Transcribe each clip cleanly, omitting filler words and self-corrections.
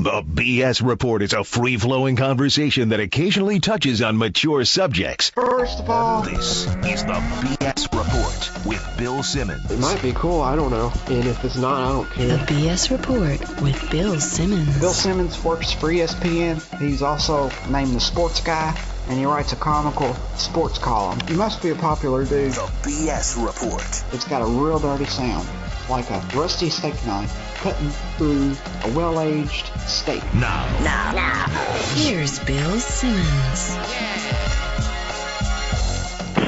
The BS Report is a free-flowing conversation that occasionally touches on mature subjects. First of all, This is the BS Report with Bill Simmons. it might be cool, I don't know. And if it's not, I don't The care. BS Report with Bill Simmons. Bill Simmons works for ESPN. He's also named the sports guy, and he writes a comical sports column. He must be a popular dude. The BS Report. It's got a real dirty sound, like a rusty steak knife cutting through a well-aged steak. Now. Here's Bill Simmons.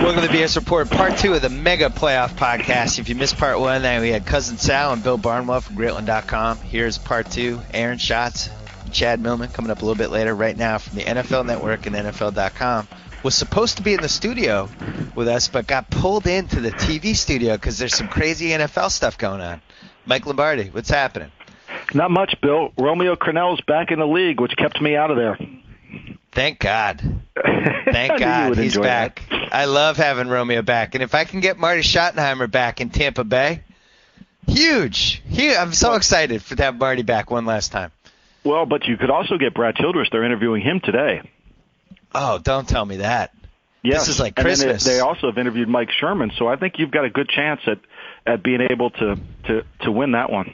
Welcome to the BS Report, part 2 of the Mega Playoff Podcast. If you missed part 1, then we had Cousin Sal and Bill Barnwell from Greatland.com. Here's part 2, Aaron Schatz, Chad Millman coming up a little bit later. Right now from the NFL Network and NFL.com. Was supposed to be in the studio with us, but got pulled into the TV studio because there's some crazy NFL stuff going on. Mike Lombardi, what's happening? Not much, Bill. Romeo Crennel's back in the league, which kept me out of there. Thank God. I Thank knew you God would he's enjoy back. that. I love having Romeo back. And if I can get Marty Schottenheimer back in Tampa Bay, huge. I'm so excited to have Marty back one last time. Well, but you could also get Brad Childress. They're interviewing him today. Oh, don't tell me that. Yes. This is like And then Christmas. they also have interviewed Mike Sherman, so I think you've got a good chance at being able to win that one.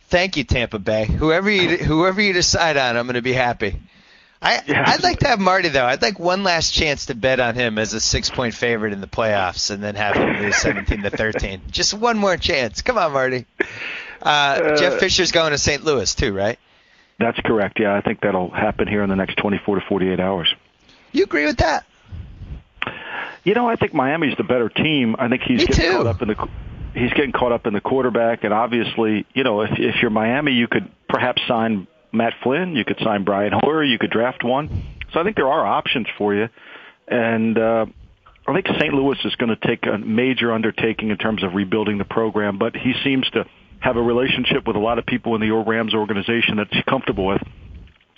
Thank you, Tampa Bay. Whoever you decide on, I'm going to be happy. I'd like to have Marty, though. I'd like one last chance to bet on him as a 6-point favorite in the playoffs and then have him lose 17-13. Just one more chance. Come on, Marty. Jeff Fisher's going to St. Louis, too, right? That's correct. Yeah, I think that'll happen here in the next 24 to 48 hours. You agree with that? You know, I think Miami's the better team. I think he's getting caught up in the quarterback, and obviously, you know, if you're Miami, you could perhaps sign Matt Flynn, you could sign Brian Hoyer, you could draft one. So I think there are options for you, and I think St. Louis is going to take a major undertaking in terms of rebuilding the program, but he seems to have a relationship with a lot of people in the Rams organization that he's comfortable with,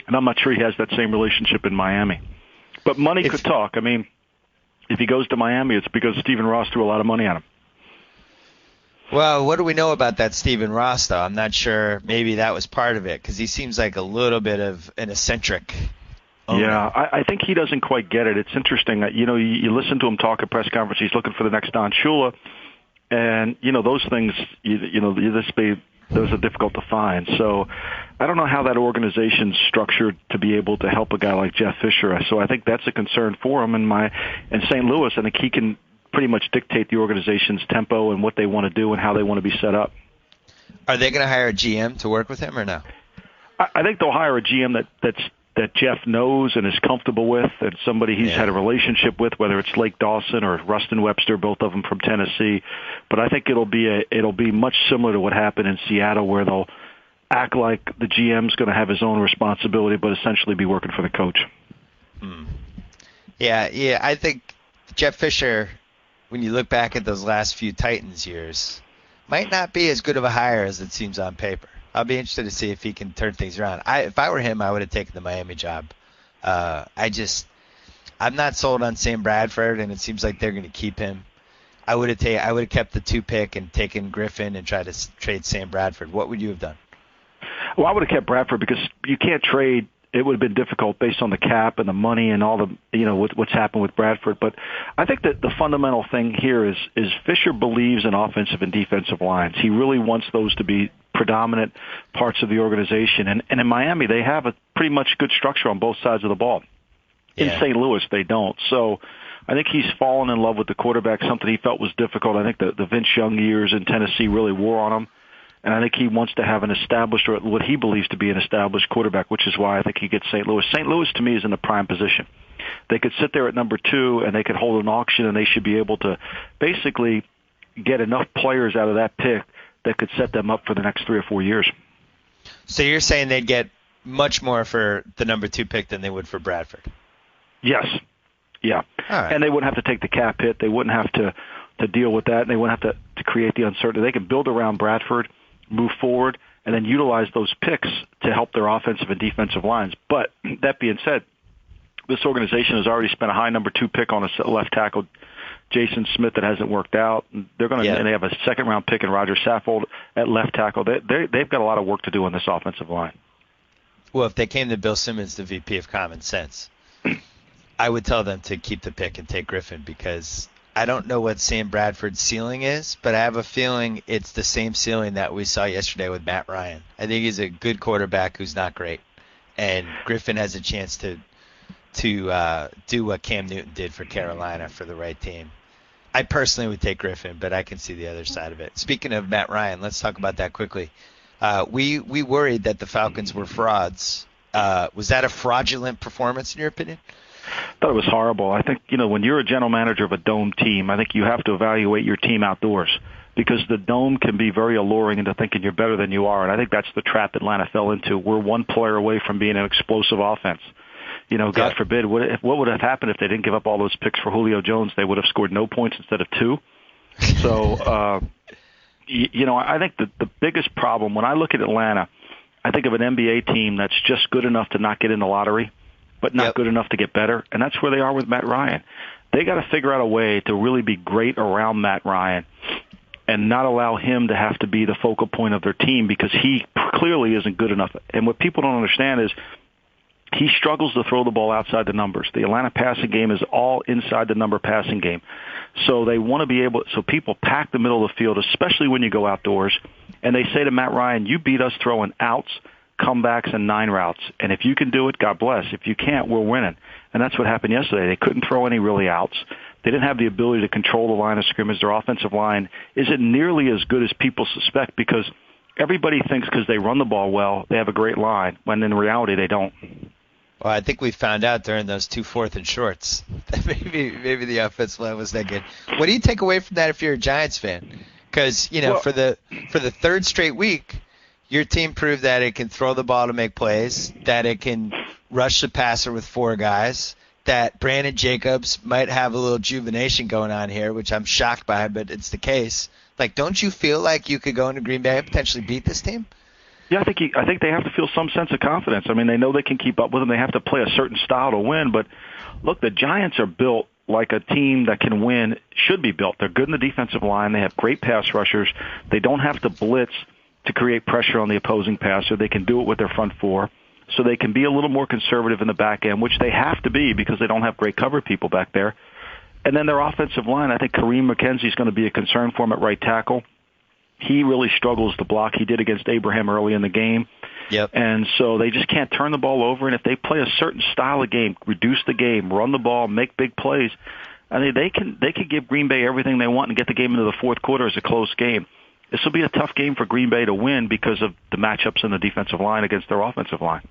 and I'm not sure he has that same relationship in Miami. But money could talk. I mean, if he goes to Miami, it's because Stephen Ross threw a lot of money at him. Well, what do we know about that Stephen Ross, though? I'm not sure. Maybe that was part of it because he seems like a little bit of an eccentric owner. Yeah, I think he doesn't quite get it. It's interesting that, you know, you listen to him talk at press conference. He's looking for the next Don Shula, and, you know, those things, those are difficult to find. So I don't know how that organization's structured to be able to help a guy like Jeff Fisher. So I think that's a concern for him in St. Louis. I think he can pretty much dictate the organization's tempo and what they want to do and how they want to be set up. Are they going to hire a GM to work with him or no? I think they'll hire a GM that Jeff knows and is comfortable with, and somebody he's had a relationship with, whether it's Lake Dawson or Rustin Webster, both of them from Tennessee. But I think it'll be much similar to what happened in Seattle, where they'll act like the GM's going to have his own responsibility, but essentially be working for the coach. Yeah. I think Jeff Fisher, when you look back at those last few Titans years, might not be as good of a hire as it seems on paper. I'll be interested to see if he can turn things around. If I were him, I would have taken the Miami job. I'm not sold on Sam Bradford, and it seems like they're going to keep him. I would have kept the 2 pick and taken Griffin and tried to trade Sam Bradford. What would you have done? Well, I would have kept Bradford because you can't trade. It would have been difficult based on the cap and the money and all the, you know, what's happened with Bradford. But I think that the fundamental thing here is Fisher believes in offensive and defensive lines. He really wants those to be predominant parts of the organization. And in Miami, they have a pretty much good structure on both sides of the ball. In St. Louis, they don't. So I think he's fallen in love with the quarterback, something he felt was difficult. I think the Vince Young years in Tennessee really wore on him. And I think he wants to have an established, or what he believes to be an established quarterback, which is why I think he gets St. Louis. St. Louis, to me, is in the prime position. They could sit there at number 2, and they could hold an auction, and they should be able to basically get enough players out of that pick that could set them up for the next 3 or 4 years. So you're saying they'd get much more for the number 2 pick than they would for Bradford? Yes. Yeah. All right. And they wouldn't have to take the cap hit. They wouldn't have to deal with that, and they wouldn't have to create the uncertainty. They can build around Bradford, move forward, and then utilize those picks to help their offensive and defensive lines. But that being said, this organization has already spent a high number 2 pick on a left tackle, Jason Smith, that hasn't worked out. They're going to, and they have a second-round pick in Roger Saffold at left tackle. They've got a lot of work to do on this offensive line. Well, if they came to Bill Simmons, the VP of Common Sense, I would tell them to keep the pick and take Griffin, because I don't know what Sam Bradford's ceiling is, but I have a feeling it's the same ceiling that we saw yesterday with Matt Ryan. I think he's a good quarterback who's not great, and Griffin has a chance to do what Cam Newton did for Carolina for the right team. I personally would take Griffin, but I can see the other side of it. Speaking of Matt Ryan, let's talk about that quickly. We worried that the Falcons were frauds. Was that a fraudulent performance in your opinion? I thought it was horrible. I think, when you're a general manager of a dome team, I think you have to evaluate your team outdoors, because the dome can be very alluring into thinking you're better than you are. And I think that's the trap Atlanta fell into. We're one player away from being an explosive offense. God forbid, what would have happened if they didn't give up all those picks for Julio Jones? They would have scored no points instead of 2. So, I think the biggest problem, when I look at Atlanta, I think of an NBA team that's just good enough to not get in the lottery, but not good enough to get better. And that's where they are with Matt Ryan. They got to figure out a way to really be great around Matt Ryan and not allow him to have to be the focal point of their team, because he clearly isn't good enough. And what people don't understand is he struggles to throw the ball outside the numbers. The Atlanta passing game is all inside the number passing game. So they want to be able, so people pack the middle of the field, especially when you go outdoors, and they say to Matt Ryan, you beat us throwing outs, comebacks, and 9 routes. And if you can do it, God bless. If you can't, we're winning. And that's what happened yesterday. They couldn't throw any really outs. They didn't have the ability to control the line of scrimmage. Their offensive line isn't nearly as good as people suspect, because everybody thinks because they run the ball well, they have a great line, when in reality they don't. Well, I think we found out during those 2 4th and shorts that maybe the offensive line was that good. What do you take away from that if you're a Giants fan? Because for the third straight week, your team proved that it can throw the ball to make plays, that it can rush the passer with 4 guys, that Brandon Jacobs might have a little juvenation going on here, which I'm shocked by, but it's the case. Like, don't you feel like you could go into Green Bay and potentially beat this team? Yeah, I think they have to feel some sense of confidence. I mean, they know they can keep up with them. They have to play a certain style to win. But, look, the Giants are built like a team that can win should be built. They're good in the defensive line. They have great pass rushers. They don't have to blitz to create pressure on the opposing passer. They can do it with their front 4. So they can be a little more conservative in the back end, which they have to be because they don't have great cover people back there. And then their offensive line, I think Kareem McKenzie is going to be a concern for them at right tackle. He really struggles to block. He did against Abraham early in the game. Yep. And so they just can't turn the ball over. And if they play a certain style of game, reduce the game, run the ball, make big plays, I mean, they can give Green Bay everything they want and get the game into the fourth quarter as a close game. This will be a tough game for Green Bay to win because of the matchups in the defensive line against their offensive line.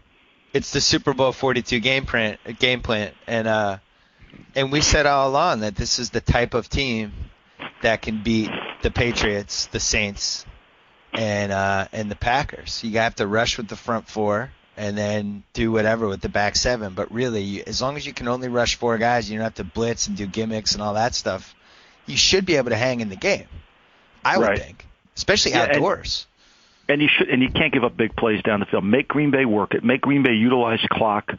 It's the Super Bowl 42 game plan, and we said all along that this is the type of team that can beat the Patriots, the Saints, and the Packers. You have to rush with the front 4 and then do whatever with the back 7. But really, as long as you can only rush 4 guys, you don't have to blitz and do gimmicks and all that stuff, you should be able to hang in the game, I would think, especially outdoors. And you can't give up big plays down the field. Make Green Bay work it. Make Green Bay utilize clock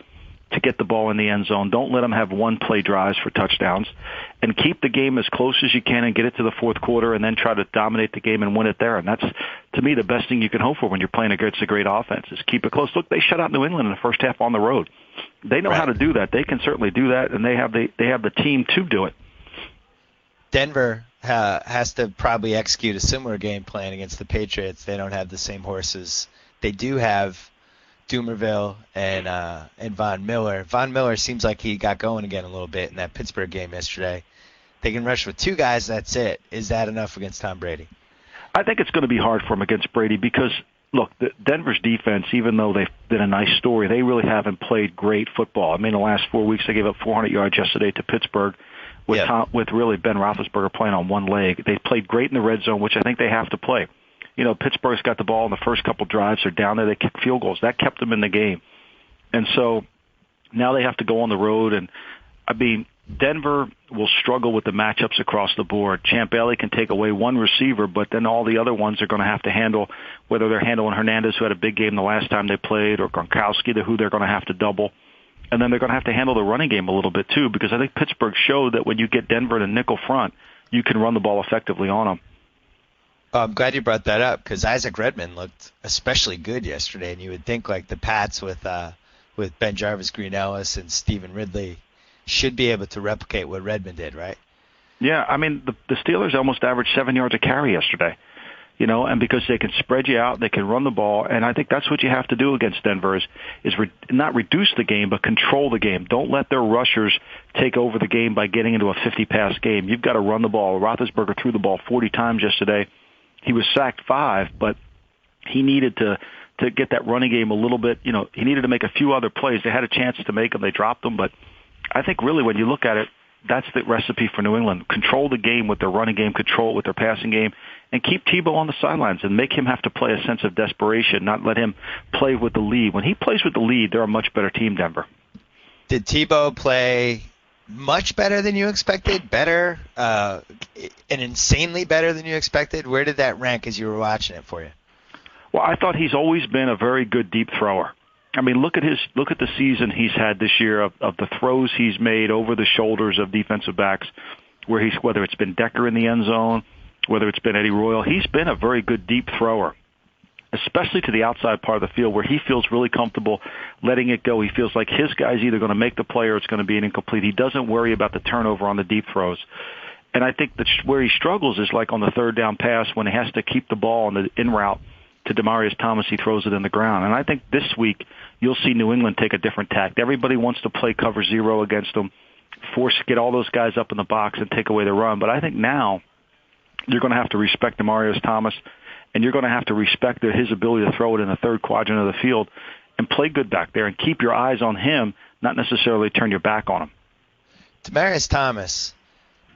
to get the ball in the end zone. Don't let them have one-play drives for touchdowns. And keep the game as close as you can and get it to the fourth quarter and then try to dominate the game and win it there. And that's, to me, the best thing you can hope for when you're playing against a great offense is keep it close. Look, they shut out New England in the first half on the road. They know how to do that. They can certainly do that, and they have the team to do it. Denver has to probably execute a similar game plan against the Patriots. They don't have the same horses. They do have Dumerville and Von Miller. Von Miller seems like he got going again a little bit in that Pittsburgh game yesterday. They can rush with 2 guys, that's it. Is that enough against Tom Brady? I think it's going to be hard for him against Brady because, look, Denver's defense, even though they've been a nice story, they really haven't played great football. I mean, the last 4 weeks they gave up 400 yards yesterday to Pittsburgh with really Ben Roethlisberger playing on one leg. They played great in the red zone, which I think they have to play. Pittsburgh's got the ball in the first couple drives. They're down there. They kick field goals. That kept them in the game. And so now they have to go on the road. And, I mean, Denver will struggle with the matchups across the board. Champ Bailey can take away one receiver, but then all the other ones are going to have to handle, whether they're handling Hernandez, who had a big game the last time they played, or Gronkowski, who they're going to have to double. And then they're going to have to handle the running game a little bit, too, because I think Pittsburgh showed that when you get Denver in a nickel front, you can run the ball effectively on them. I'm glad you brought that up because Isaac Redmond looked especially good yesterday, and you would think like the Pats with Ben Jarvis, Green Ellis, and Stephen Ridley should be able to replicate what Redmond did, right? Yeah, I mean, the Steelers almost averaged 7 yards a carry yesterday, and because they can spread you out, they can run the ball, and I think that's what you have to do against Denver is not reduce the game, but control the game. Don't let their rushers take over the game by getting into a 50-pass game. You've got to run the ball. Roethlisberger threw the ball 40 times yesterday. He was sacked 5, but he needed to get that running game a little bit. He needed to make a few other plays. They had a chance to make them. They dropped them, but I think really when you look at it, that's the recipe for New England. Control the game with their running game, control it with their passing game, and keep Tebow on the sidelines and make him have to play a sense of desperation, not let him play with the lead. When he plays with the lead, they're a much better team, Denver. Did Tebow play much better than you expected? Better? And insanely better than you expected? Where did that rank as you were watching it for you? Well, I thought he's always been a very good deep thrower. I mean, look at the season he's had this year of the throws he's made over the shoulders of defensive backs, whether it's been Decker in the end zone, whether it's been Eddie Royal, he's been a very good deep thrower, especially to the outside part of the field where he feels really comfortable letting it go. He feels like his guy's either going to make the play or it's going to be an incomplete. He doesn't worry about the turnover on the deep throws. And I think that where he struggles is like on the third down pass when he has to keep the ball on the in route to Demaryius Thomas, he throws it in the ground. And I think this week you'll see New England take a different tack. Everybody wants to play cover zero against them, get all those guys up in the box and take away the run. But I think now you're going to have to respect Demaryius Thomas, and you're going to have to respect his ability to throw it in the third quadrant of the field and play good back there and keep your eyes on him, not necessarily turn your back on him. Demaryius Thomas,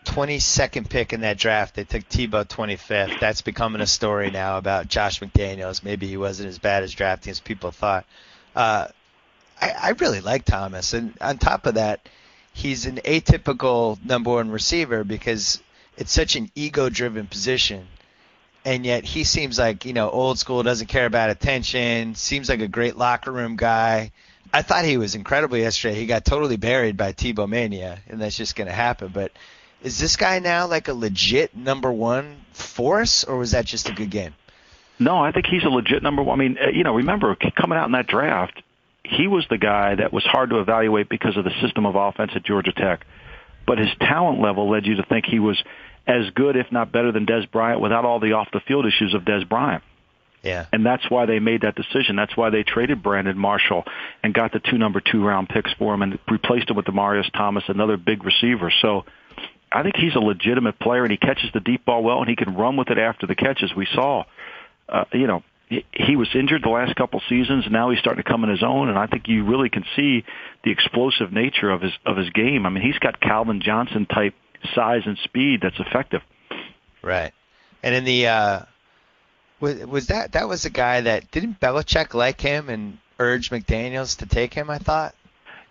22nd pick in that draft. They took Tebow 25th. That's becoming a story now about Josh McDaniels. Maybe he wasn't as bad as drafting as people thought. I really like Thomas. And on top of that, he's an atypical number one receiver because it's such an ego-driven position. And yet he seems like, old school, doesn't care about attention, seems like a great locker room guy. I thought he was incredible yesterday. He got totally buried by Tebow Mania, and that's just going to happen. But is this guy now like a legit number one force, or was that just a good game? No, I think he's a legit number one. I mean, remember, coming out in that draft, he was the guy that was hard to evaluate because of the system of offense at Georgia Tech. But his talent level led you to think he was as good, if not better, than Des Bryant without all the off-the-field issues of Des Bryant. Yeah. And that's why they made that decision. That's why they traded Brandon Marshall and got the 2 number 2 round picks for him and replaced him with Demaryius Thomas, another big receiver. So I think he's a legitimate player, and he catches the deep ball well, and he can run with it after the catch, as we saw. He was injured the last couple seasons, and now he's starting to come in his own, and I think you really can see the explosive nature of his game. I mean, he's got Calvin Johnson-type size and speed that's effective. Right. And in the was that was a guy that didn't Belichick like him and urge McDaniels to take him, I thought?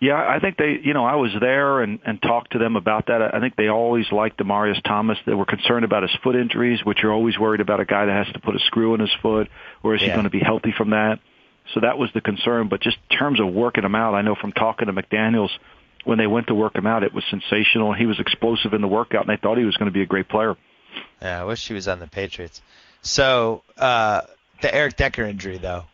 Yeah, I think I was there and talked to them about that. I think they always liked Demaryius Thomas. They were concerned about his foot injuries, which you're always worried about a guy that has to put a screw in his foot, or is he going to be healthy from that? So that was the concern. But just in terms of working him out, I know from talking to McDaniels, when they went to work him out, it was sensational. He was explosive in the workout, and they thought he was going to be a great player. Yeah, I wish he was on the Patriots. So the Eric Decker injury, though,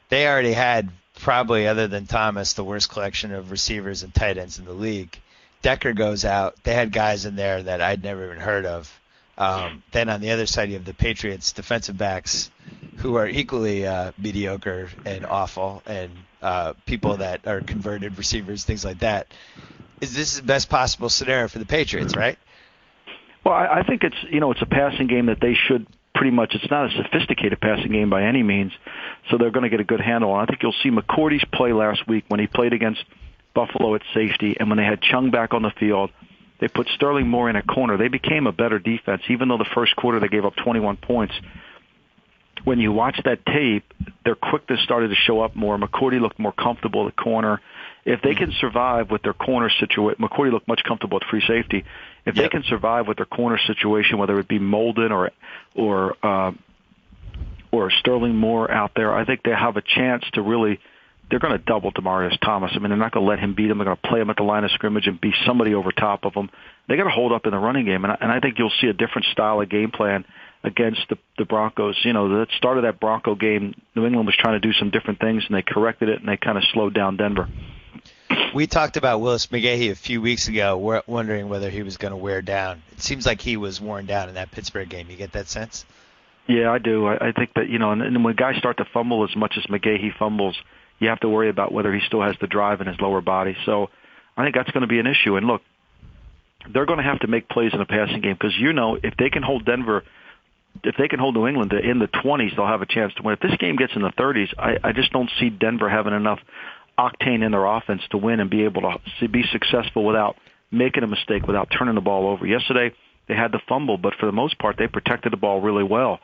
they already had probably, other than Thomas, the worst collection of receivers and tight ends in the league. Decker goes out. They had guys in there that I'd never even heard of. Then on the other side, you have the Patriots defensive backs who are equally mediocre and awful, and people that are converted receivers, things like that. Is this the best possible scenario for the Patriots, right? Well, I think it's a passing game that they should pretty much. It's not a sophisticated passing game by any means, so they're going to get a good handle on. I think you'll see McCourty's play last week when he played against Buffalo at safety, and when they had Chung back on the field, they put Sterling Moore in a corner. They became a better defense, even though the first quarter they gave up 21 points. When you watch that tape, their quickness started to show up more. McCourty looked more comfortable at corner. If they can survive with their corner situation, McCourty looked much comfortable at free safety. If they can survive with their corner situation, whether it be Molden or Sterling Moore out there, I think they have a chance to really. They're going to double Demaryius Thomas. I mean, they're not going to let him beat him. They're going to play him at the line of scrimmage and be somebody over top of him. They got to hold up in the running game, and I think you'll see a different style of game plan against the Broncos. The start of that Bronco game, New England was trying to do some different things, and they corrected it, and they kind of slowed down Denver. We talked about Willis McGahee a few weeks ago, wondering whether he was going to wear down. It seems like he was worn down in that Pittsburgh game. You get that sense? Yeah, I do. I think that, and when guys start to fumble as much as McGahee fumbles, you have to worry about whether he still has the drive in his lower body. So I think that's going to be an issue. And look, they're going to have to make plays in a passing game because, if they can hold New England in the 20s, they'll have a chance to win. If this game gets in the 30s, I just don't see Denver having enough octane in their offense to win and be able to be successful without making a mistake, without turning the ball over. Yesterday, they had the fumble, but for the most part, they protected the ball really well.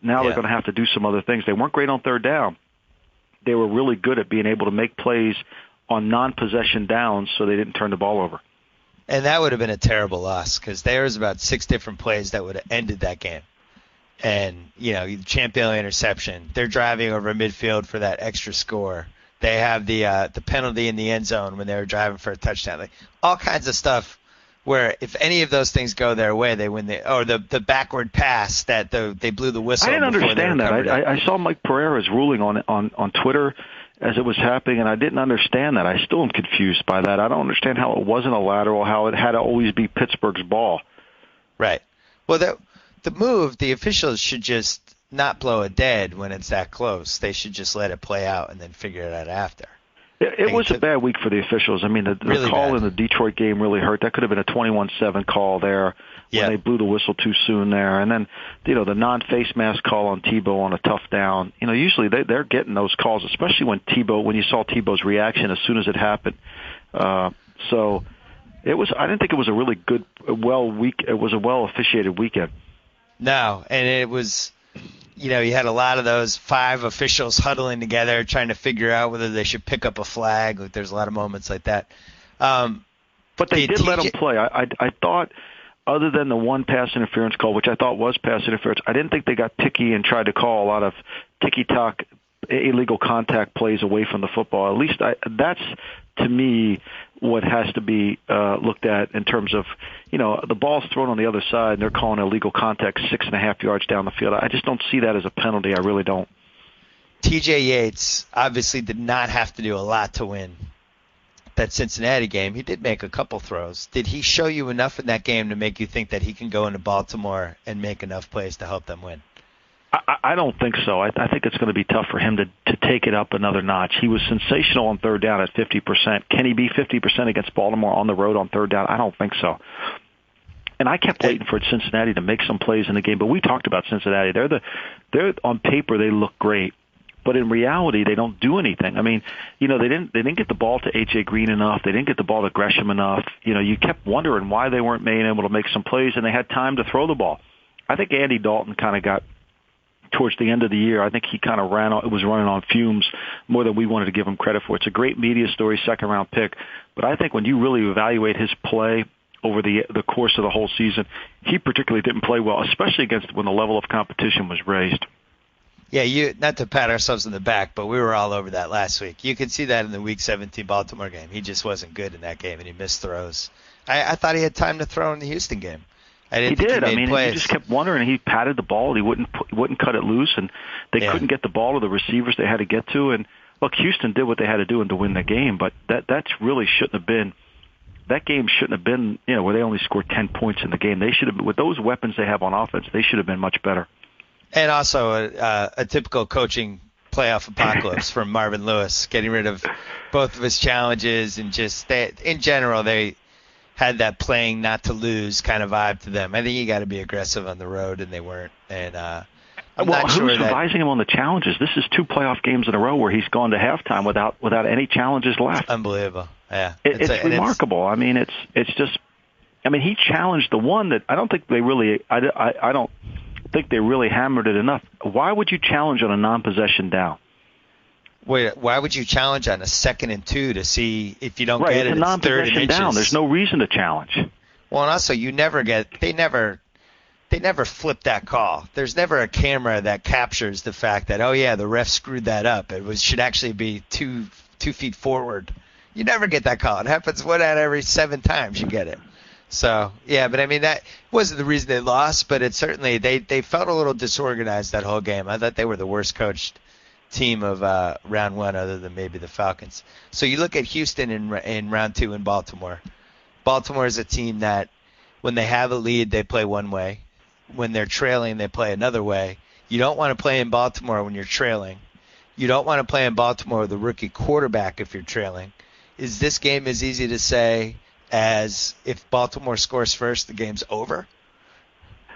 Now they're going to have to do some other things. They weren't great on third down. They were really good at being able to make plays on non-possession downs so they didn't turn the ball over. And that would have been a terrible loss because there was about 6 different plays that would have ended that game. And, Champ Bailey interception. They're driving over midfield for that extra score. They have the penalty in the end zone when they were driving for a touchdown. Like, all kinds of stuff where if any of those things go their way, they win. The backward pass that they blew the whistle. I didn't understand that. I saw Mike Pereira's ruling on Twitter as it was happening, and I didn't understand that. I still am confused by that. I don't understand how it wasn't a lateral, how it had to always be Pittsburgh's ball. Right. Well, the officials should just not blow it dead when it's that close. They should just let it play out and then figure it out after. It was a bad week for the officials. I mean, the really call bad. In the Detroit game really hurt. That could have been a 21-7 call there when they blew the whistle too soon there. And then, the non-face mask call on Tebow on a tough down. Usually they're getting those calls, especially when you saw Tebow's reaction as soon as it happened. So I didn't think it was a really good, it was a well-officiated weekend. No, and it was, you had a lot of those 5 officials huddling together trying to figure out whether they should pick up a flag. Like, there's a lot of moments like that. But they did let them play. I thought, other than the one pass interference call, which I thought was pass interference, I didn't think they got picky and tried to call a lot of ticky-tack illegal contact plays away from the football. At least that's, to me, what has to be looked at in terms of, the ball's thrown on the other side and they're calling illegal contact 6.5 yards down the field. I just don't see that as a penalty. I really don't. TJ Yates obviously did not have to do a lot to win that Cincinnati game. He did make a couple throws. Did he show you enough in that game to make you think that he can go into Baltimore and make enough plays to help them win? I don't think so. I think it's going to be tough for him to take it up another notch. He was sensational on third down at 50%. Can he be 50% against Baltimore on the road on third down? I don't think so. And I kept waiting for Cincinnati to make some plays in the game, but we talked about Cincinnati. They're on paper they look great, but in reality they don't do anything. I mean, they didn't get the ball to AJ Green enough. They didn't get the ball to Gresham enough. You kept wondering why they weren't being able to make some plays, and they had time to throw the ball. I think Andy Dalton kind of got towards the end of the year. I think he kind of was running on fumes more than we wanted to give him credit for. It's a great media story, second-round pick, but I think when you really evaluate his play over the course of the whole season, he particularly didn't play well, especially against when the level of competition was raised. Yeah, not to pat ourselves in the back, but we were all over that last week. You could see that in the Week 17 Baltimore game. He just wasn't good in that game, and he missed throws. I thought he had time to throw in the Houston game. He did. He just kept wondering. He patted the ball. He wouldn't cut it loose, and they couldn't get the ball to the receivers they had to get to. And look, Houston did what they had to do to win the game, but that's really shouldn't have been. That game shouldn't have been, where they only scored 10 points in the game. They should have, with those weapons they have on offense, they should have been much better. And also a typical coaching playoff apocalypse from Marvin Lewis, getting rid of both of his challenges and just in general they had that playing not to lose kind of vibe to them. I think you got to be aggressive on the road, and they weren't. And I'm not sure who's advising him on the challenges? This is 2 playoff games in a row where he's gone to halftime without any challenges left. Unbelievable. Yeah, it's remarkable. It's just. He challenged the one that I don't think they really. I don't think they really hammered it enough. Why would you challenge on a non-possession down? Wait, why would you challenge on a 2nd and 2 to see if you don't get it? It's a non-possession down. There's no reason to challenge. Well, and also they never flip that call. There's never a camera that captures the fact that, oh yeah, the ref screwed that up. Should actually be 2 feet forward. You never get that call. It happens one out every 7 times you get it. So, yeah, but I mean, that wasn't the reason they lost, but it certainly, they felt a little disorganized that whole game. I thought they were the worst coached team of round one other than maybe the Falcons. So you look at Houston in round two in Baltimore. Baltimore is a team that when they have a lead, they play one way. When they're trailing, they play another way. You don't want to play in Baltimore when you're trailing. You don't want to play in Baltimore with a rookie quarterback if you're trailing. Is this game as easy to say as if Baltimore scores first, the game's over?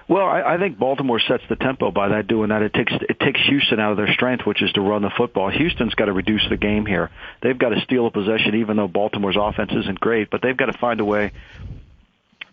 Well, I think Baltimore sets the tempo by doing that. It takes Houston out of their strength, which is to run the football. Houston's got to reduce the game here. They've got to steal a possession, even though Baltimore's offense isn't great, but they've got to find a way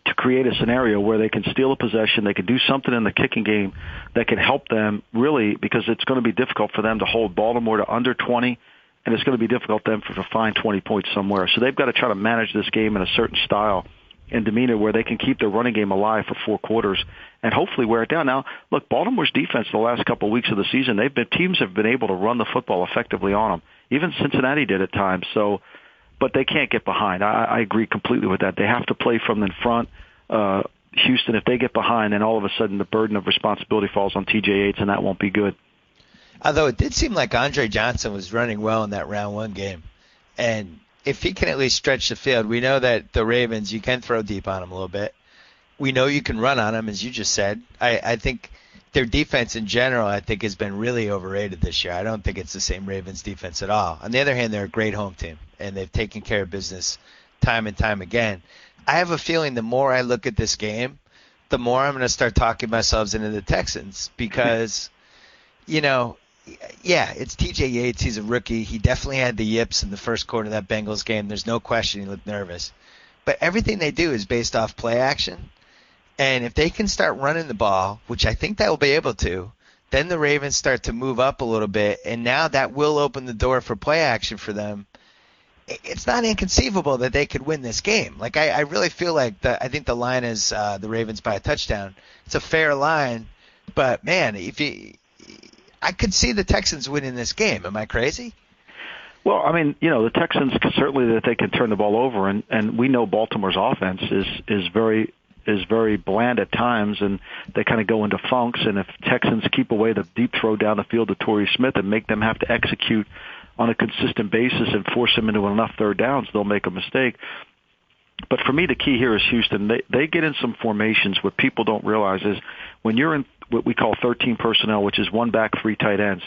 to create a scenario where they can steal a possession, they can do something in the kicking game that can help them really, because it's going to be difficult for them to hold Baltimore to under 20, and it's going to be difficult for them to find 20 points somewhere. So they've got to try to manage this game in a certain style and demeanor where they can keep their running game alive for 4 quarters and hopefully wear it down. Now, look, Baltimore's defense the last couple of weeks of the season, teams have been able to run the football effectively on them. Even Cincinnati did at times. So, but they can't get behind. I agree completely with that. They have to play from in front. Houston, if they get behind, then all of a sudden the burden of responsibility falls on TJ Yates, and that won't be good. Although it did seem like Andre Johnson was running well in that round one game. And if he can at least stretch the field, we know that the Ravens, you can throw deep on them a little bit. We know you can run on them, as you just said. I think their defense in general, I think, has been really overrated this year. I don't think it's the same Ravens defense at all. On the other hand, they're a great home team, and they've taken care of business time and time again. I have a feeling the more I look at this game, the more I'm going to start talking myself into the Texans because, it's TJ Yates. He's a rookie. He definitely had the yips in the first quarter of that Bengals game. There's no question he looked nervous. But everything they do is based off play action. And if they can start running the ball, which I think they'll be able to, then the Ravens start to move up a little bit. And now that will open the door for play action for them. It's not inconceivable that they could win this game. Like I really feel like I think the line is the Ravens by a touchdown. It's a fair line, but man, I could see the Texans winning this game. Am I crazy? Well, I mean, the Texans certainly that they can turn the ball over, and we know Baltimore's offense is very bland at times, and they kind of go into funks. And if Texans keep away the deep throw down the field to Torrey Smith and make them have to execute on a consistent basis and force them into enough third downs, they'll make a mistake. But for me, the key here is Houston. They get in some formations. What people don't realize is when you're in what we call 13 personnel, which is 1 back, 3 tight ends,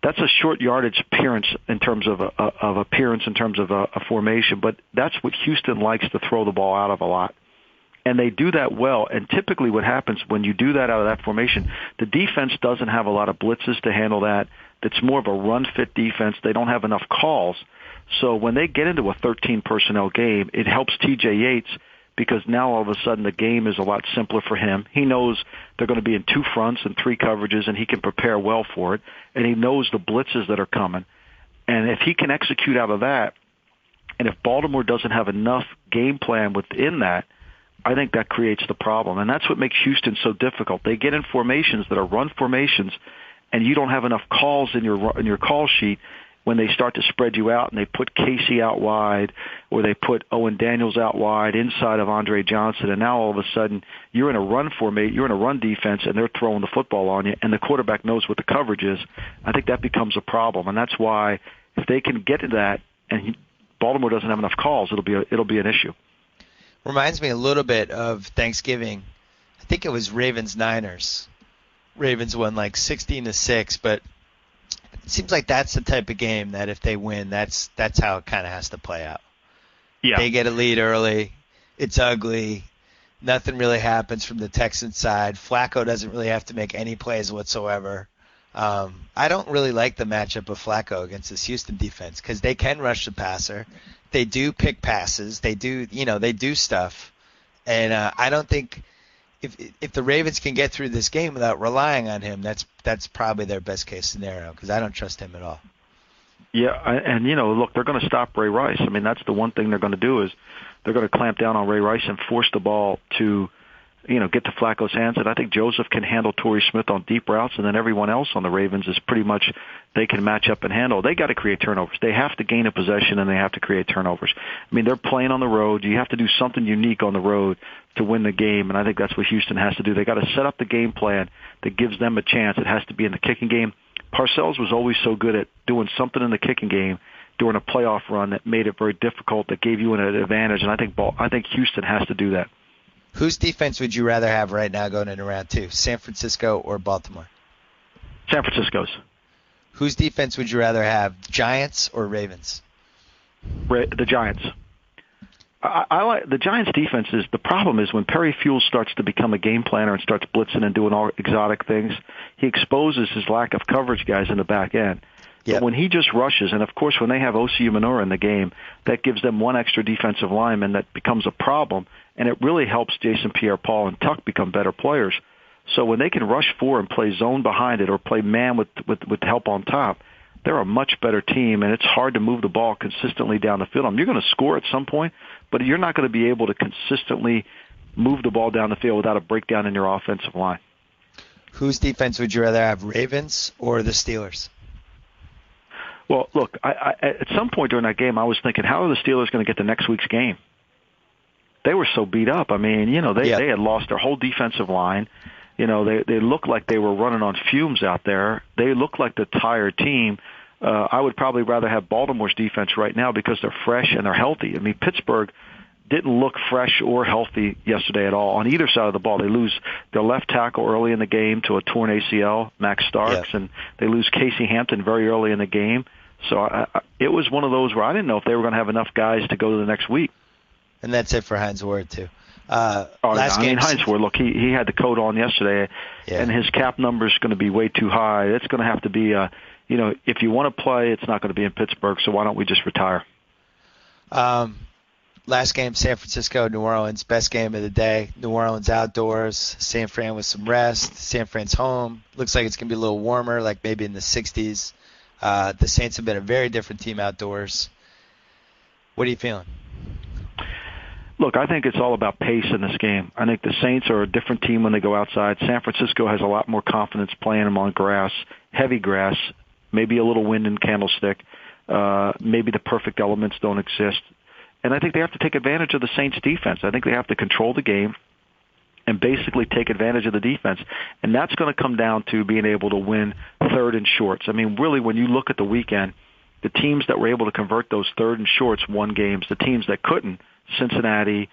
that's a short yardage appearance in terms of a formation. But that's what Houston likes to throw the ball out of a lot. And they do that well. And typically what happens when you do that out of that formation, the defense doesn't have a lot of blitzes to handle that. It's more of a run-fit defense. They don't have enough calls. So when they get into a 13-personnel game, it helps TJ Yates because now all of a sudden the game is a lot simpler for him. He knows they're going to be in 2 fronts and 3 coverages, and he can prepare well for it. And he knows the blitzes that are coming. And if he can execute out of that, and if Baltimore doesn't have enough game plan within that, I think that creates the problem. And that's what makes Houston so difficult. They get in formations that are run formations, and you don't have enough calls in your call sheet when they start to spread you out and they put Casey out wide or they put Owen Daniels out wide inside of Andre Johnson, and now all of a sudden you're in a run defense and they're throwing the football on you and the quarterback knows what the coverage is. I think that becomes a problem, and that's why if they can get to that and Baltimore doesn't have enough calls, it'll be an issue. Reminds me a little bit of Thanksgiving. I think it was Ravens-Niners. Ravens won like 16-6, but it seems like that's the type of game that if they win, that's how it kind of has to play out. Yeah. They get a lead early. It's ugly. Nothing really happens from the Texans side. Flacco doesn't really have to make any plays whatsoever. I don't really like the matchup of Flacco against this Houston defense because they can rush the passer. They do pick passes. They do stuff. And I don't think if the Ravens can get through this game without relying on him, that's probably their best case scenario because I don't trust him at all. Yeah, and look, they're going to stop Ray Rice. I mean, that's the one thing they're going to do is they're going to clamp down on Ray Rice and force the ball to get to Flacco's hands. And I think Joseph can handle Torrey Smith on deep routes, and then everyone else on the Ravens is pretty much they can match up and handle. They got to create turnovers. They have to gain a possession, and they have to create turnovers. I mean, they're playing on the road. You have to do something unique on the road to win the game, and I think that's what Houston has to do. They got to set up the game plan that gives them a chance. It has to be in the kicking game. Parcells was always so good at doing something in the kicking game during a playoff run that made it very difficult, that gave you an advantage, and I think Houston has to do that. Whose defense would you rather have right now going into round 2, San Francisco or Baltimore? San Francisco's. Whose defense would you rather have, Giants or Ravens? The Giants. I like the Giants' defense. The problem is when Perry Fuel starts to become a game planner and starts blitzing and doing all exotic things, he exposes his lack of coverage guys in the back end. Yep. But when he just rushes, and of course when they have Osi Umenyiora in the game, that gives them one extra defensive lineman that becomes a problem, and it really helps Jason Pierre-Paul and Tuck become better players. So when they can rush 4 and play zone behind it or play man with help on top, they're a much better team, and it's hard to move the ball consistently down the field. You're going to score at some point, but you're not going to be able to consistently move the ball down the field without a breakdown in your offensive line. Whose defense would you rather have, Ravens or the Steelers? Well, look, I at some point during that game, I was thinking, how are the Steelers going to get the next week's game? They were so beat up. I mean, they had lost their whole defensive line. They looked like they were running on fumes out there. They looked like the tired team. I would probably rather have Baltimore's defense right now because they're fresh and they're healthy. I mean, Pittsburgh didn't look fresh or healthy yesterday at all on either side of the ball. They lose their left tackle early in the game to a torn ACL, Max Starks, and they lose Casey Hampton very early in the game. So it was one of those where I didn't know if they were going to have enough guys to go to the next week. And that's it for Hines Ward, too. Hines Ward, look, he had the coat on yesterday, and his cap number is going to be way too high. It's going to have to be, if you want to play, it's not going to be in Pittsburgh, so why don't we just retire? Last game, San Francisco, New Orleans, best game of the day. New Orleans outdoors, San Fran with some rest. San Fran's home. Looks like it's going to be a little warmer, like maybe in the 60s. The Saints have been a very different team outdoors. What are you feeling? Look, I think it's all about pace in this game. I think the Saints are a different team when they go outside. San Francisco has a lot more confidence playing them on grass, heavy grass, maybe a little wind and candlestick. Maybe the perfect elements don't exist. And I think they have to take advantage of the Saints' defense. I think they have to control the game and basically take advantage of the defense. And that's going to come down to being able to win third and shorts. I mean, really, when you look at the weekend, the teams that were able to convert those third and shorts won games. The teams that couldn't, Cincinnati,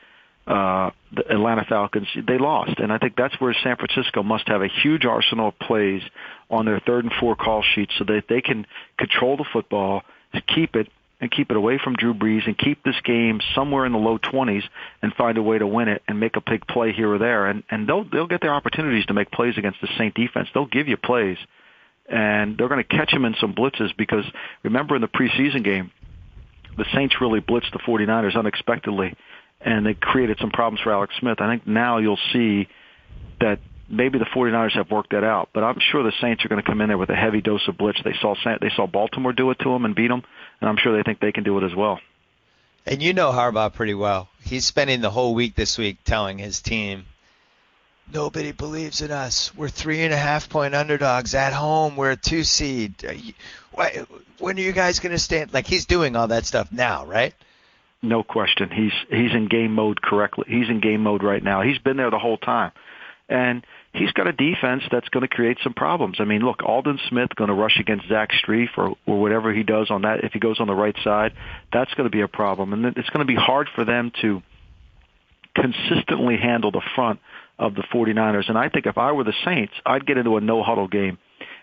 the Atlanta Falcons, they lost. And I think that's where San Francisco must have a huge arsenal of plays on their 3rd and 4 call sheets so that they can control the football, keep it away from Drew Brees and keep this game somewhere in the low 20s and find a way to win it and make a big play here or there. And they'll get their opportunities to make plays against the Saint defense. They'll give you plays. And they're going to catch them in some blitzes because, remember, in the preseason game, the Saints really blitzed the 49ers unexpectedly, and they created some problems for Alex Smith. I think now you'll see that maybe the 49ers have worked that out, but I'm sure the Saints are going to come in there with a heavy dose of blitz. They saw Baltimore do it to them and beat them, and I'm sure they think they can do it as well. And you know Harbaugh pretty well. He's spending the whole week this week telling his team, nobody believes in us. We're 3.5-point underdogs at home. We're a 2 seed. When are you guys going to stand? Like, he's doing all that stuff now, right? No question. He's in game mode correctly. He's in game mode right now. He's been there the whole time. And he's got a defense that's going to create some problems. I mean, look, Aldon Smith going to rush against Zach Strief or whatever he does on that. If he goes on the right side, that's going to be a problem. And it's going to be hard for them to consistently handle the front of the 49ers. And I think if I were the Saints, I'd get into a no-huddle game,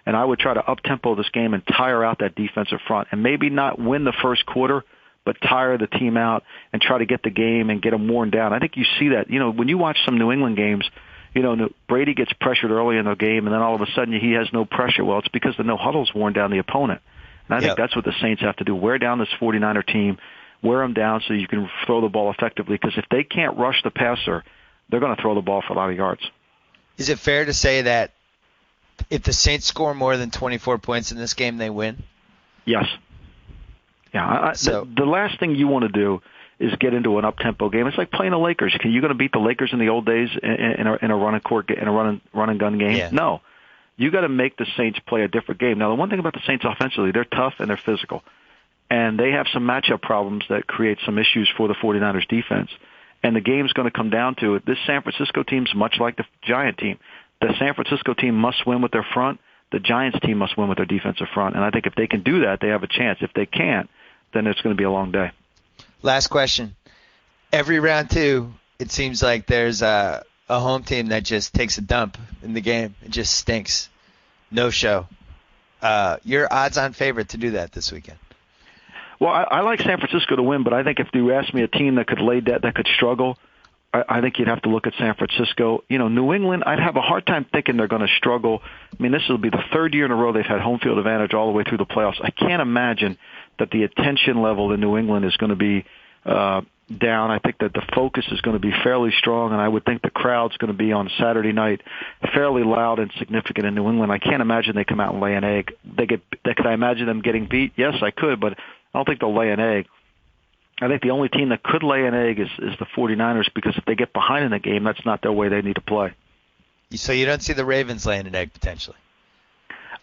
and I would try to up-tempo this game and tire out that defensive front and maybe not win the first quarter, but tire the team out and try to get the game and get them worn down. I think you see that. When you watch some New England games, Brady gets pressured early in the game, and then all of a sudden he has no pressure. Well, it's because the no-huddle's worn down the opponent. And I think that's what the Saints have to do, wear down this 49er team, wear them down so you can throw the ball effectively, because if they can't rush the passer, they're going to throw the ball for a lot of yards. Is it fair to say that if the Saints score more than 24 points in this game, they win? Yes. Yeah. The last thing you want to do is get into an up-tempo game. It's like playing the Lakers. Are you going to beat the Lakers in the old days in a run and gun game? Yeah. No. You got to make the Saints play a different game. Now, the one thing about the Saints offensively, they're tough and they're physical. And they have some matchup problems that create some issues for the 49ers defense. And the game's going to come down to it. This San Francisco team's much like the Giant team. The San Francisco team must win with their front. The Giants team must win with their defensive front. And I think if they can do that, they have a chance. If they can't, then it's going to be a long day. Last question. Every round 2, it seems like there's a home team that just takes a dump in the game. It just stinks. No show. Your odds-on favorite to do that this weekend. Well, I like San Francisco to win, but I think if you ask me a team that could struggle, I think you'd have to look at San Francisco. New England, I'd have a hard time thinking they're going to struggle. I mean, this will be the third year in a row they've had home field advantage all the way through the playoffs. I can't imagine that the attention level in New England is going to be down. I think that the focus is going to be fairly strong, and I would think the crowd's going to be on Saturday night fairly loud and significant in New England. I can't imagine they come out and lay an egg. Could I imagine them getting beat? Yes, I could, but I don't think they'll lay an egg. I think the only team that could lay an egg is the 49ers, because if they get behind in the game, that's not their way they need to play. So you don't see the Ravens laying an egg potentially?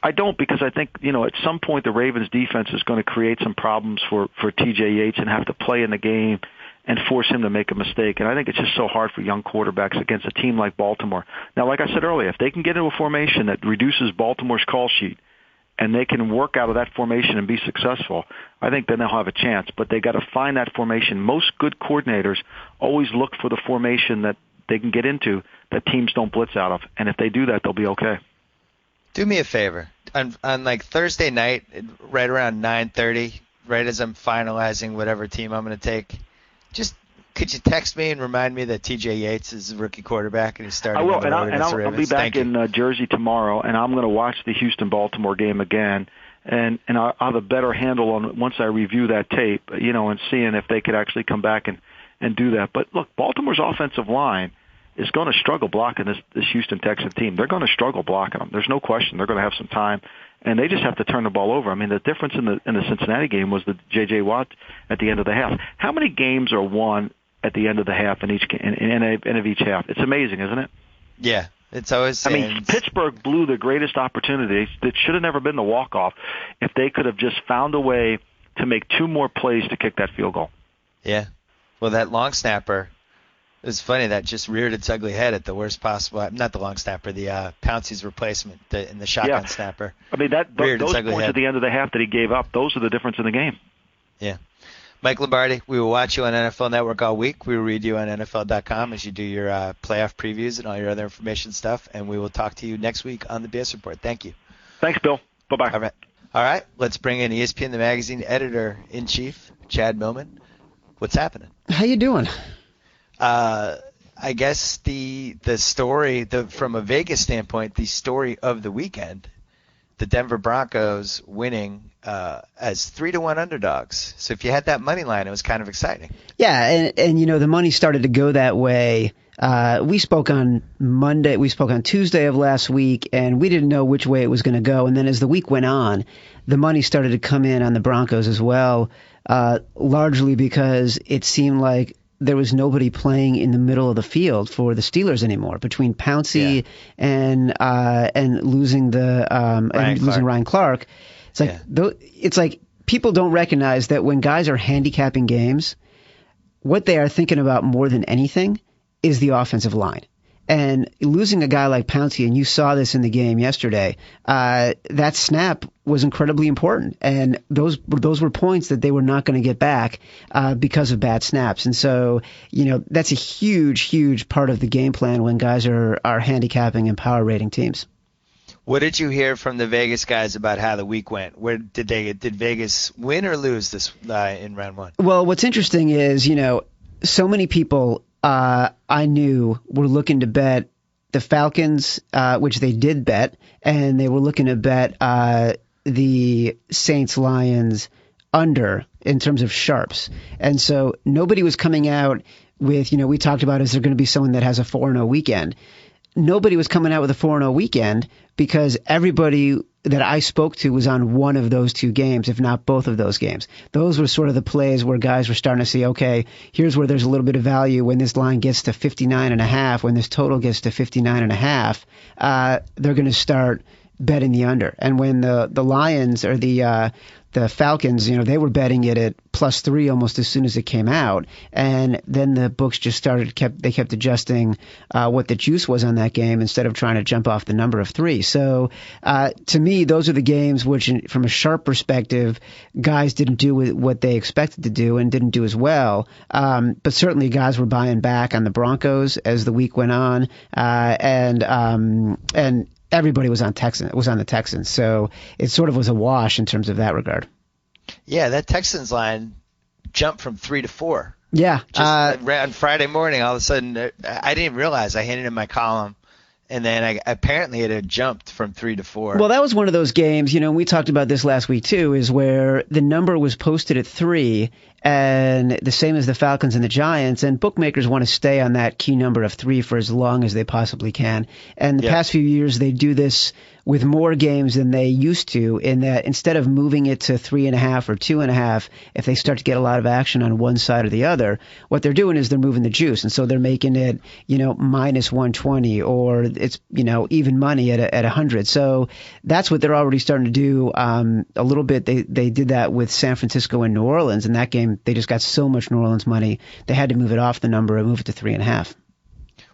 I don't, because I think, at some point the Ravens defense is going to create some problems for TJ Yates and have to play in the game and force him to make a mistake. And I think it's just so hard for young quarterbacks against a team like Baltimore. Now, like I said earlier, if they can get into a formation that reduces Baltimore's call sheet and they can work out of that formation and be successful, I think then they'll have a chance. But they got to find that formation. Most good coordinators always look for the formation that they can get into that teams don't blitz out of. And if they do that, they'll be okay. Do me a favor. On like Thursday night, right around 9:30, right as I'm finalizing whatever team I'm going to take, just could you text me and remind me that TJ Yates is a rookie quarterback and he's starting? I will, and I'll be back in Jersey tomorrow, and I'm going to watch the Houston-Baltimore game again, and I'll have a better handle on once I review that tape, and seeing if they could actually come back and do that. But look, Baltimore's offensive line is going to struggle blocking this Houston Texans team. They're going to struggle blocking them. There's no question. They're going to have some time, and they just have to turn the ball over. I mean, the difference in the Cincinnati game was the J.J. Watt at the end of the half. How many games are won at the end of the half in each end of each half? It's amazing, isn't it? Yeah, it's always. I mean, Pittsburgh blew the greatest opportunity. It should have never been the walk-off if they could have just found a way to make 2 more plays to kick that field goal. Yeah. Well, that long snapper. It's funny that just reared its ugly head at the worst possible. Not the long snapper, the Pouncey's replacement in the shotgun snapper. I mean, those points at the end of the half that he gave up, those are the difference in the game. Yeah. Mike Lombardi, we will watch you on NFL Network all week. We will read you on NFL.com as you do your playoff previews and all your other information stuff. And we will talk to you next week on the BS Report. Thank you. Thanks, Bill. Bye-bye. All right. Let's bring in ESPN The Magazine editor-in-chief, Chad Millman. What's happening? How you doing? I guess the story, from a Vegas standpoint, the story of the weekend, the Denver Broncos winning as 3-1 underdogs. So if you had that money line, it was kind of exciting. Yeah, and the money started to go that way. We spoke on Monday. We spoke on Tuesday of last week, and we didn't know which way it was going to go. And then as the week went on, the money started to come in on the Broncos as well, largely because it seemed like there was nobody playing in the middle of the field for the Steelers anymore, between Pouncey and losing Ryan Clark. It's like people don't recognize that when guys are handicapping games, what they are thinking about more than anything is the offensive line. And losing a guy like Pouncey, and you saw this in the game yesterday, that snap was incredibly important. And those were points that they were not going to get back because of bad snaps. And so, that's a huge, huge part of the game plan when guys are handicapping and power rating teams. What did you hear from the Vegas guys about how the week went? Where did Vegas win or lose this in round 1? Well, what's interesting is, so many people I knew were looking to bet the Falcons, which they did bet, and they were looking to bet the Saints-Lions under in terms of sharps. And so nobody was coming out with, we talked about, is there going to be someone that has a 4-0 weekend? nobody was coming out with a 4-0 weekend because everybody that I spoke to was on one of those two games, if not both of those games. Those were sort of the plays where guys were starting to see, okay, here's where there's a little bit of value when this line gets to 59.5, when this total gets to 59.5, they're going to start betting the under. And when the Lions or the Falcons, they were betting it at +3 almost as soon as it came out, and then the books just kept adjusting what the juice was on that game instead of trying to jump off the number of 3. So to me, those are the games which, from a sharp perspective, guys didn't do what they expected to do and didn't do as well. But certainly, guys were buying back on the Broncos as the week went on, and everybody was on the Texans, so it sort of was a wash in terms of that regard. Yeah, that Texans line jumped from 3 to 4. Yeah, on Friday morning, all of a sudden, I didn't even realize I handed in my column, and then apparently it had jumped from 3 to 4. Well, that was one of those games. We talked about this last week too, is where the number was posted at 3. And the same as the Falcons and the Giants, and bookmakers want to stay on that key number of 3 for as long as they possibly can. And the past few years, they do this with more games than they used to, in that instead of moving it to 3.5 or 2.5, if they start to get a lot of action on one side or the other, what they're doing is they're moving the juice. And so they're making it, -120, or it's, even money at 100. So that's what they're already starting to do a little bit. They did that with San Francisco and New Orleans, and that game, they just got so much New Orleans money, they had to move it off the number and move it to 3.5.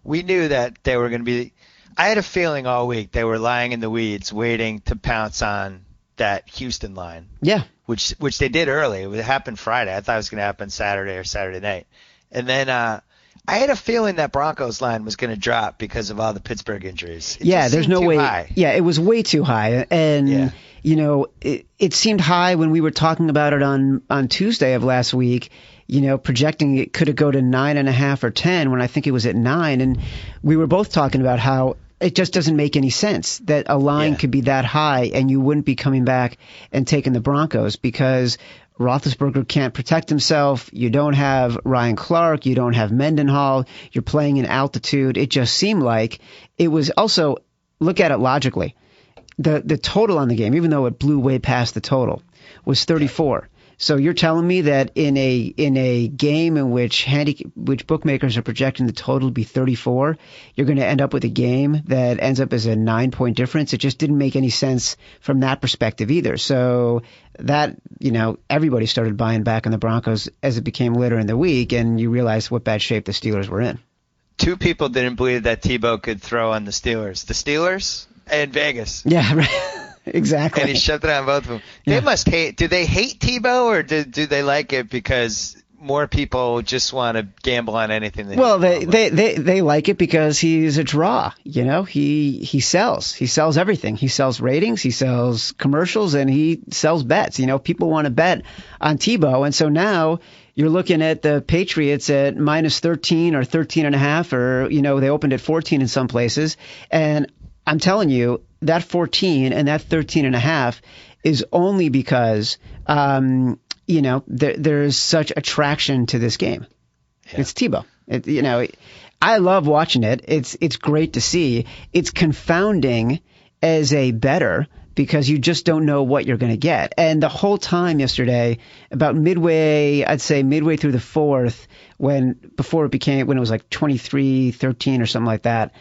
We knew that they were going to be. I had a feeling all week they were lying in the weeds, waiting to pounce on that Houston line. Yeah, which they did early. It happened Friday. I thought it was going to happen Saturday or Saturday night, and then I had a feeling that Broncos line was going to drop because of all the Pittsburgh injuries. There's no way. High. Yeah, it was way too high, and it seemed high when we were talking about it on Tuesday of last week. Projecting it could go to 9.5 or 10 when I think it was at 9, and we were both talking about how it just doesn't make any sense that a line could be that high and you wouldn't be coming back and taking the Broncos, because Roethlisberger can't protect himself. You don't have Ryan Clark. You don't have Mendenhall. You're playing in altitude. It just seemed like it was. Also, look at it logically. The total on the game, even though it blew way past the total, was 34. So you're telling me that in a game in which bookmakers are projecting the total to be 34, you're going to end up with a game that ends up as a 9-point difference? It just didn't make any sense from that perspective either. So that, everybody started buying back on the Broncos as it became later in the week, and you realize what bad shape the Steelers were in. Two people didn't believe that Tebow could throw on the Steelers. The Steelers and Vegas. Yeah, right. Exactly. And he shoved it on both of them. They must hate. Do they hate Tebow, or do they like it because more people just want to gamble on anything? They like it because he's a draw. He sells everything. He sells ratings. He sells commercials, and he sells bets. People want to bet on Tebow, and so now you're looking at the Patriots at -13 or 13.5, or they opened at 14 in some places, and I'm telling you, that 14 and that 13.5 is only because, there's such attraction to this game. Yeah. It's Tebow. I love watching it. It's great to see. It's confounding as a bettor because you just don't know what you're going to get. And the whole time yesterday, about midway through the fourth, when it was like 23-13 or something like that.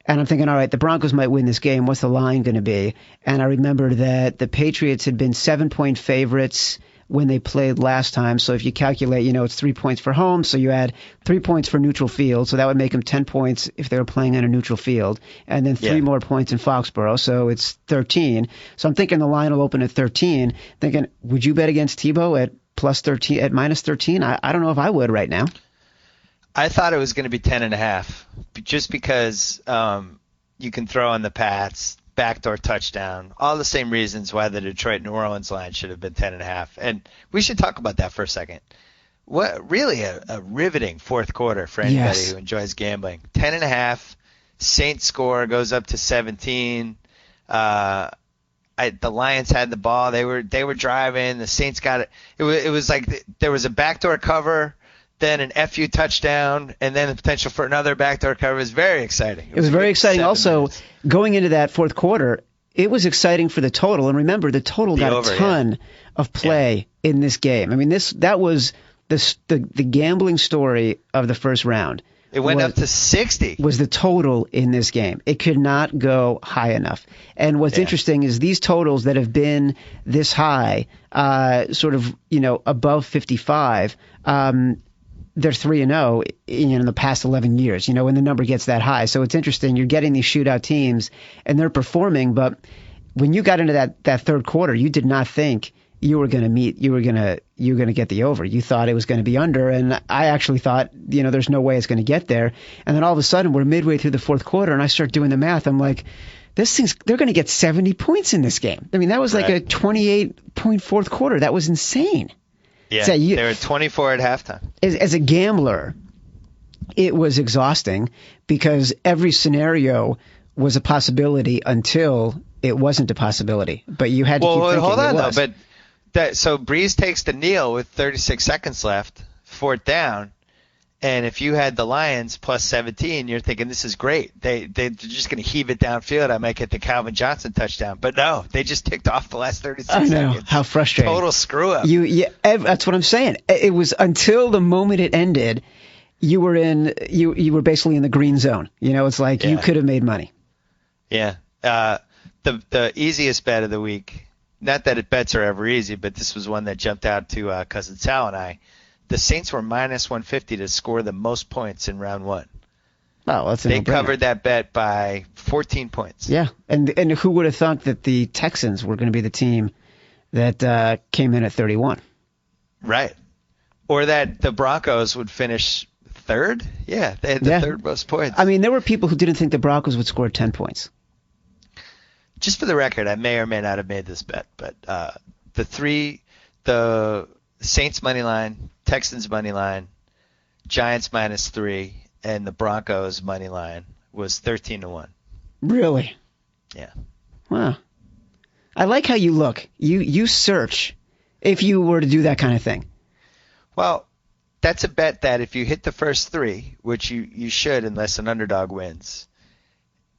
And I'm thinking, all right, the Broncos might win this game. What's the line going to be? And I remember that the Patriots had been 7-point favorites when they played last time. So if you calculate, it's 3 points for home. So you add 3 points for neutral field. So that would make them 10 points if they were playing on a neutral field. And then 3 more points in Foxborough. So it's 13. So I'm thinking the line will open at 13. Thinking, would you bet against Tebow at +13, at -13? I don't know if I would right now. I thought it was going to be 10.5, just because you can throw on the Pats, backdoor touchdown, all the same reasons why the Detroit New Orleans line should have been 10.5. And we should talk about that for a second. What really a riveting fourth quarter for anybody who enjoys gambling. 10.5, Saints score goes up to 17. The Lions had the ball. They were driving. The Saints got it. It was like there was a backdoor cover. then an FU touchdown, and then the potential for another backdoor cover. It was very exciting. It was very exciting. 7 Also, minutes. going into that fourth quarter, it was exciting for the total. And remember, the total got over, a ton of play in this game. I mean, that was the gambling story of the first round. It went up to 60. Was the total in this game. It could not go high enough. And what's interesting is these totals that have been this high, sort of, above 55, they're 3-0 in the past 11 years, when the number gets that high. So it's interesting. You're getting these shootout teams and they're performing. But when you got into that third quarter, you did not think you were going to get the over. You thought it was going to be under. And I actually thought, there's no way it's going to get there. And then all of a sudden we're midway through the fourth quarter and I start doing the math. I'm like, they're going to get 70 points in this game. I mean, that was like a 28-point fourth quarter. That was insane. Yeah, So they were 24 at halftime. As a gambler, it was exhausting because every scenario was a possibility until it wasn't a possibility. But you had to keep thinking hold on, it was. though. But so Breeze takes the kneel with 36 seconds left, fourth down. And if you had the Lions plus 17, you're thinking this is great. They're just going to heave it downfield. I might get the Calvin Johnson touchdown. But no, they just ticked off the last 36 I know. seconds. How frustrating. Total screw up. That's what I'm saying. It was until the moment it ended, you were basically in the green zone. It's like you could have made money. Yeah. The easiest bet of the week, not that bets are ever easy, but this was one that jumped out to Cousin Sal and I. The Saints were minus 150 to score the most points in round one. Oh, that's They covered that bet by 14 points. Yeah, and who would have thought that the Texans were going to be the team that came in at 31? Right. Or that the Broncos would finish third? Yeah, they had the third most points. I mean, there were people who didn't think the Broncos would score 10 points. Just for the record, I may or may not have made this bet, but the Saints money line, Texans money line, Giants -3, and the Broncos money line was 13-1. Really? Yeah. Wow. I like how you look. You search if you were to do that kind of thing. Well, that's a bet that if you hit the first three, which you should unless an underdog wins,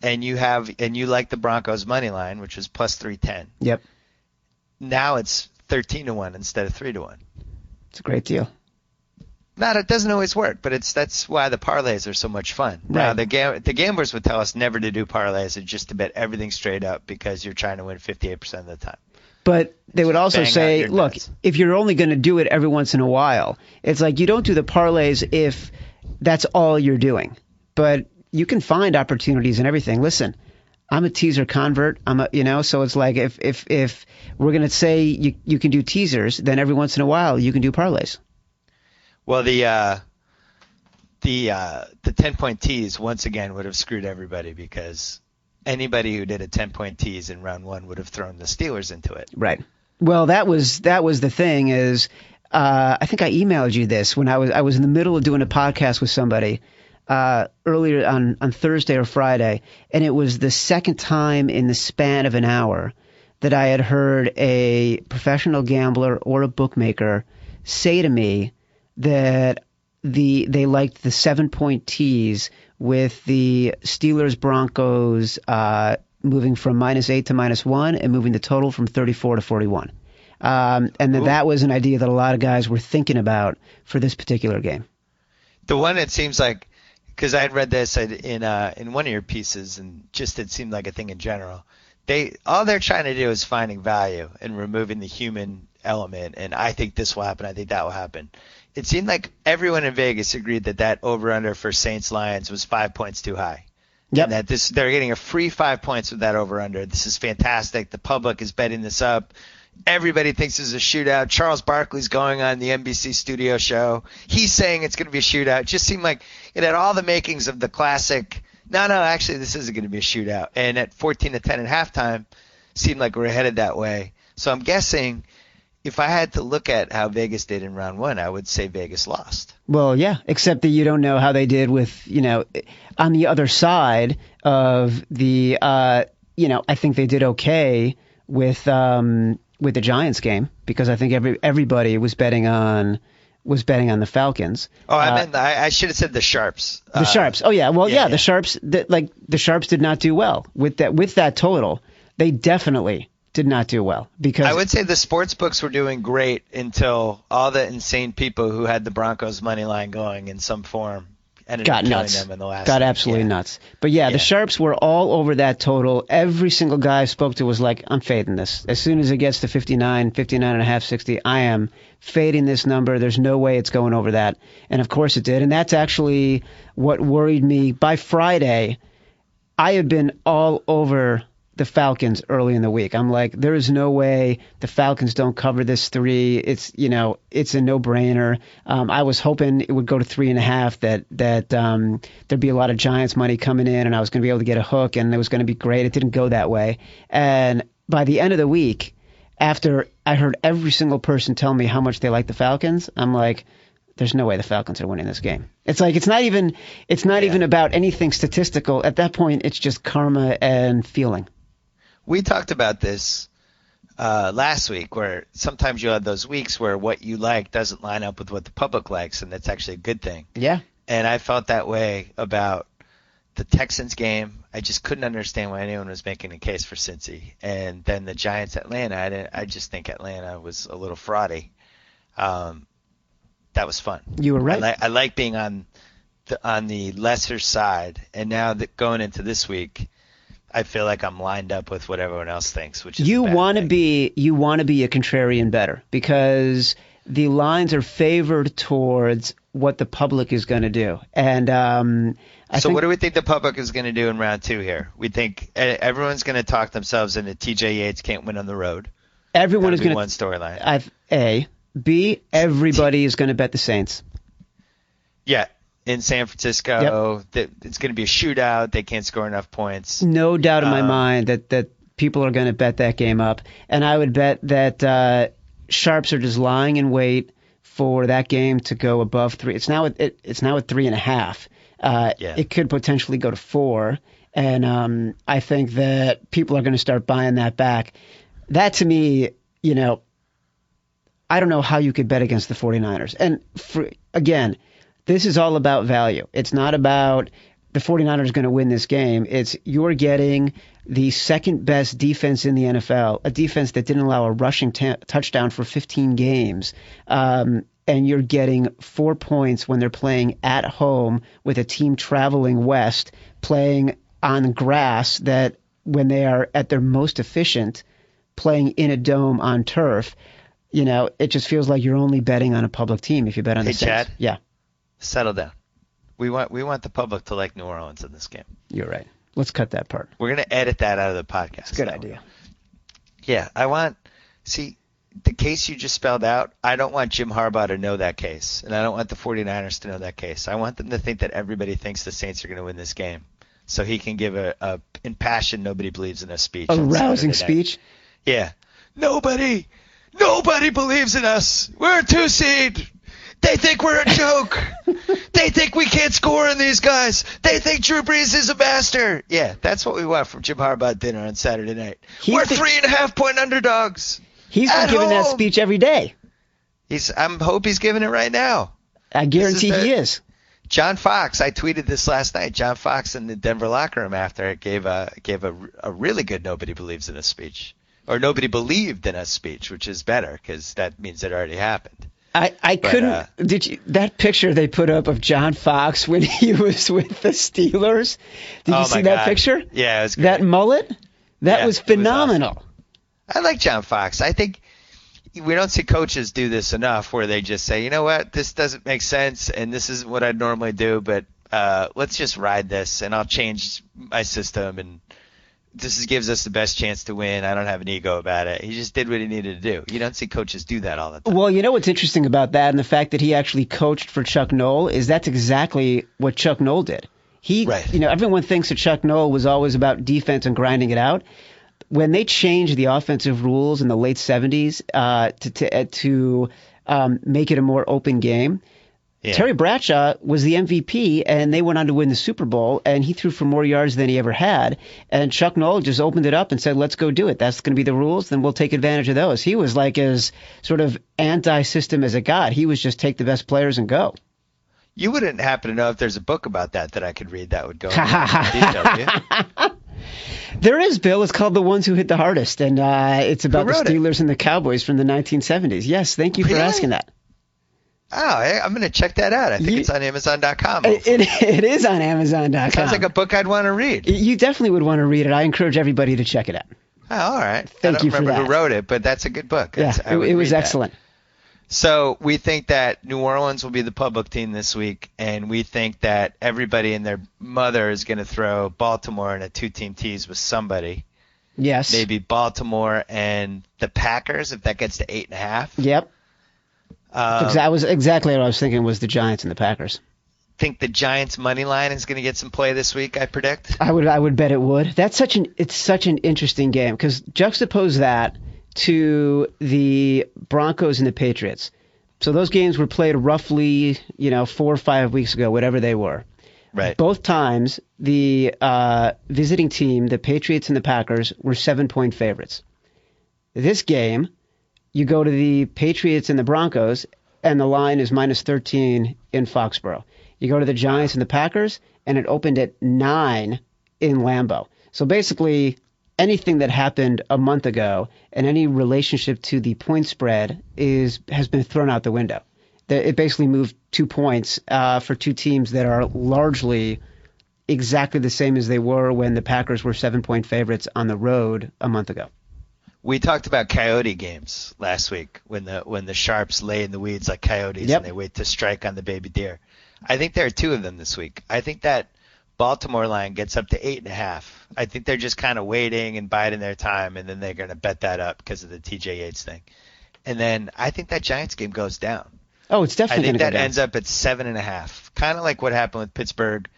and you like the Broncos money line, which was plus 310. Yep. Now it's 13-1 instead of 3-1. It's a great deal. No, it doesn't always work, but that's why the parlays are so much fun. Right. Now, the gamblers would tell us never to do parlays and just to bet everything straight up because you're trying to win 58% of the time. But they would also bang out say, your look, bets. if you're only going to do it every once in a while, it's like you don't do the parlays if that's all you're doing. But you can find opportunities and everything. Listen, I'm a teaser convert. So it's like if we're going to say you can do teasers, then every once in a while you can do parlays. Well, the 10-point tease once again would have screwed everybody because anybody who did a 10-point tease in round one would have thrown the Steelers into it. Right. Well, that was the thing is I think I emailed you this when I was in the middle of doing a podcast with somebody earlier on Thursday or Friday, and it was the second time in the span of an hour that I had heard a professional gambler or a bookmaker say to me that they liked the 7-point tease with the Steelers Broncos moving from -8 to -1 and moving the total from 34 to 41. And that was an idea that a lot of guys were thinking about for this particular game. The one it seems like, because I had read this in one of your pieces, and just it seemed like a thing in general. All they're trying to do is finding value and removing the human element. And I think this will happen. I think that will happen. It seemed like everyone in Vegas agreed that over/under for Saints Lions was 5 points too high. Yep. And that they're getting a free 5 points with that over/under. This is fantastic. The public is betting this up. Everybody thinks it's a shootout. Charles Barkley's going on the NBC studio show. He's saying it's going to be a shootout. It just seemed like it had all the makings of the classic. No, actually, this isn't going to be a shootout. And at 14-10 at halftime, seemed like we're headed that way. So I'm guessing if I had to look at how Vegas did in round one, I would say Vegas lost. Well, yeah, except that you don't know how they did with, on the other side of the, I think they did okay with the Giants game because I think everybody was betting on was betting on the Falcons. Oh, I should have said the Sharps. The Sharps. Oh yeah. Well, yeah. The Sharps. The Sharps did not do well with that total. They definitely did not do well because I would say the sports books were doing great until all the insane people who had the Broncos money line going in some form ended up killing them in the last. Got absolutely nuts. But the Sharps were all over that total. Every single guy I spoke to was like, I'm fading this. As soon as it gets to 59 and a half, 60, I am fading this number. There's no way it's going over that. And of course it did. And that's actually what worried me. By Friday, I had been all over the Falcons early in the week. I'm like, there is no way the Falcons don't cover this 3. It's a no-brainer. I was hoping it would go to 3.5. That there'd be a lot of Giants money coming in, and I was going to be able to get a hook, and it was going to be great. It didn't go that way. And by the end of the week, after I heard every single person tell me how much they like the Falcons, I'm like, there's no way the Falcons are winning this game. It's like it's not even about anything statistical. At that point, it's just karma and feeling. We talked about this last week, where sometimes you have those weeks where what you like doesn't line up with what the public likes, and that's actually a good thing. Yeah. And I felt that way about the Texans game. I just couldn't understand why anyone was making a case for Cincy. And then the Giants-Atlanta, I just think Atlanta was a little fraudy. That was fun. You were right. I like being on the lesser side, and now that going into this week, I feel like I'm lined up with what everyone else thinks, which is you want to be a contrarian bettor because the lines are favored towards what the public is going to do. And what do we think the public is going to do in round 2 here? We think everyone's going to talk themselves into TJ Yates can't win on the road. Everyone is going to one storyline. B, everybody is going to bet the Saints. Yeah. In San Francisco, it's going to be a shootout. They can't score enough points. No doubt in my mind that people are going to bet that game up. And I would bet that Sharps are just lying in wait for that game to go above 3. It's now at 3.5. It could potentially go to 4. And I think that people are going to start buying that back. That to me, I don't know how you could bet against the 49ers. And again, this is all about value. It's not about the 49ers going to win this game. It's you're getting the second best defense in the NFL, a defense that didn't allow a rushing touchdown for 15 games. And you're getting 4 points when they're playing at home with a team traveling west, playing on grass that when they are at their most efficient, playing in a dome on turf. It just feels like you're only betting on a public team if you bet on the Saints. Chad? Yeah. Settle down. We want the public to like New Orleans in this game. You're right. Let's cut that part. We're going to edit that out of the podcast. Good idea. Yeah, the case you just spelled out, I don't want Jim Harbaugh to know that case, and I don't want the 49ers to know that case. I want them to think that everybody thinks the Saints are going to win this game, so he can give a impassioned, nobody believes in us speech. A rousing speech? Yeah. Nobody believes in us. We're a 2 seed. They think we're a joke. They think we can't score in these guys. They think Drew Brees is a master. Yeah, that's what we want from Jim Harbaugh at dinner on Saturday night. We're 3.5-point underdogs. He's been giving that speech every day. I hope he's giving it right now. I guarantee he is. John Fox, I tweeted this last night. John Fox in the Denver locker room after it gave a really good nobody believes in us speech. Or nobody believed in us speech, which is better because that means it already happened. I couldn't. Did you that picture they put up of John Fox when he was with the Steelers? Did you see that picture? Yeah, it was great. That mullet. That was phenomenal. Awesome. I like John Fox. I think we don't see coaches do this enough, where they just say, you know what, this doesn't make sense, and this isn't what I'd normally do, but let's just ride this, and I'll change my system, and this gives us the best chance to win. I don't have an ego about it. He just did what he needed to do. You don't see coaches do that all the time. Well, you know what's interesting about that, and the fact that he actually coached for Chuck Noll, is that's exactly what Chuck Noll did. Everyone thinks that Chuck Noll was always about defense and grinding it out. When they changed the offensive rules in the late 70s to make it a more open game, Yeah. Terry Bradshaw was the MVP, and they went on to win the Super Bowl, and he threw for more yards than he ever had. And Chuck Noll just opened it up and said, let's go do it. That's going to be the rules, then we'll take advantage of those. He was like as sort of anti-system as it got. He was just take the best players and go. You wouldn't happen to know if there's a book about that I could read that would go into detail, do you? There is, Bill. It's called The Ones Who Hit the Hardest, and it's about the Steelers and the Cowboys from the 1970s. Yes, thank you for asking that. Oh, I'm going to check that out. I think it's on Amazon.com. It is on Amazon.com. Sounds like a book I'd want to read. You definitely would want to read it. I encourage everybody to check it out. Oh, all right. Thank you for that. I don't remember who wrote it, but that's a good book. Yeah, it was excellent. So we think that New Orleans will be the public team this week, and we think that everybody and their mother is going to throw Baltimore in a two-team tease with somebody. Yes. Maybe Baltimore and the Packers, if that gets to 8.5. Yep. That was exactly what I was thinking was the Giants and the Packers. Think the Giants money line is going to get some play this week, I predict. I would bet it would. It's such an interesting game because juxtapose that to the Broncos and the Patriots. So those games were played roughly, 4 or 5 weeks ago, whatever they were. Right. Both times, the visiting team, the Patriots and the Packers, were 7-point favorites. This game, you go to the Patriots and the Broncos, and the line is -13 in Foxborough. You go to the Giants and the Packers, and it opened at 9 in Lambeau. So basically, anything that happened a month ago and any relationship to the point spread has been thrown out the window. It basically moved 2 points for two teams that are largely exactly the same as they were when the Packers were 7-point favorites on the road a month ago. We talked about coyote games last week when the sharps lay in the weeds like coyotes and they wait to strike on the baby deer. I think there are two of them this week. I think that Baltimore line gets up to 8.5. I think they're just kind of waiting and biding their time, and then they're going to bet that up because of the TJ Yates thing. And then I think that Giants game goes down. Oh, it's definitely going to go down. I think that ends up at 7.5, kind of like what happened with Pittsburgh,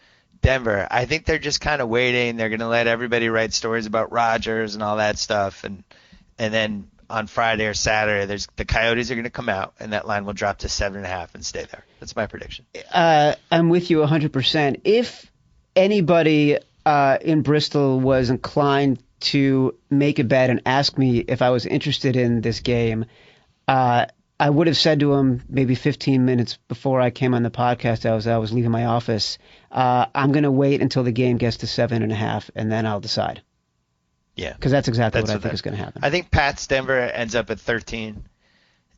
Denver. I think they're just kind of waiting. They're going to let everybody write stories about Rodgers and all that stuff, and then on Friday or Saturday, the Coyotes are going to come out, and that line will drop to 7.5 and stay there. That's my prediction. I'm with you 100%. If anybody in Bristol was inclined to make a bet and ask me if I was interested in this game, I would have said to him maybe 15 minutes before I came on the podcast, I was leaving my office, I'm going to wait until the game gets to 7.5, and then I'll decide. Yeah. Because that's exactly what I think is going to happen. I think Pats Denver ends up at 13,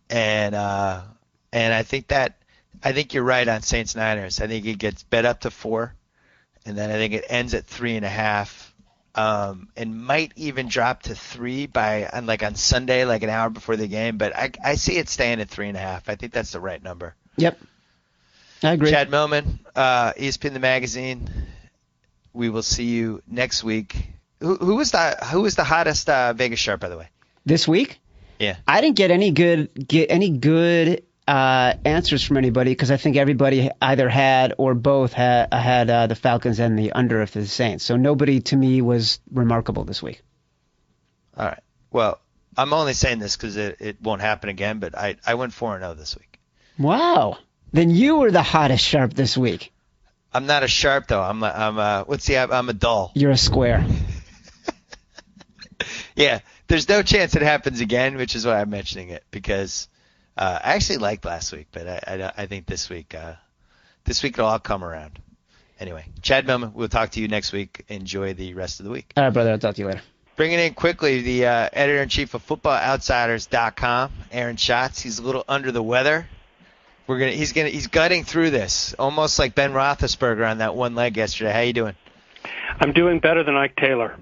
and I think you're right on Saints Niners. I think it gets bet up to 4. And then I think it ends at 3.5, and might even drop to 3 on Sunday, like an hour before the game. But I see it staying at 3.5. I think that's the right number. Yep, I agree. Chad Millman, ESPN the Magazine. We will see you next week. Who was the hottest Vegas sharp, by the way? This week? Yeah. I didn't get any good answers from anybody because I think everybody either had or both had the Falcons and the under for the Saints. So nobody to me was remarkable this week. All right. Well, I'm only saying this because it won't happen again, but I went 4-0 this week. Wow. Then you were the hottest sharp this week. I'm not a sharp though. I'm a dull. You're a square. Yeah. There's no chance it happens again, which is why I'm mentioning it because. I actually liked last week, but I think this week it'll all come around. Anyway, Chad Millman, we'll talk to you next week. Enjoy the rest of the week. All right, brother. I'll talk to you later. Bringing in quickly the editor-in-chief of FootballOutsiders.com, Aaron Schatz. He's a little under the weather. He's gutting through this, almost like Ben Roethlisberger on that one leg yesterday. How you doing? I'm doing better than Ike Taylor.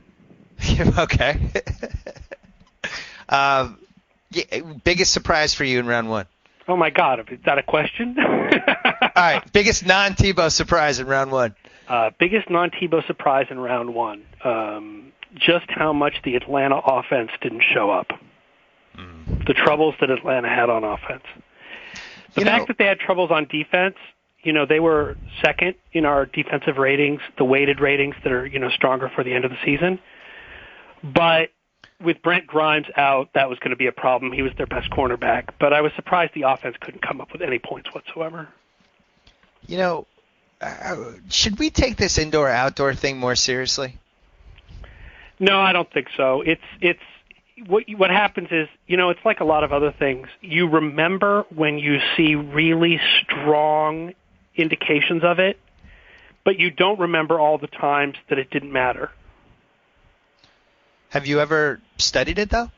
Okay. Biggest surprise for you in round one? Oh, my God. Is that a question? All right. Biggest non-Tebow surprise in round one? Biggest non-Tebow surprise in round one. Just how much the Atlanta offense didn't show up. The troubles that Atlanta had on offense. The fact that they had troubles on defense, they were second in our defensive ratings, the weighted ratings that are, stronger for the end of the season. But with Brent Grimes out, that was going to be a problem. He was their best cornerback. But I was surprised the offense couldn't come up with any points whatsoever. You know, should we take this indoor-outdoor thing more seriously? No, I don't think so. It's what happens is, it's like a lot of other things. You remember when you see really strong indications of it, but you don't remember all the times that it didn't matter. Have you ever studied it, though?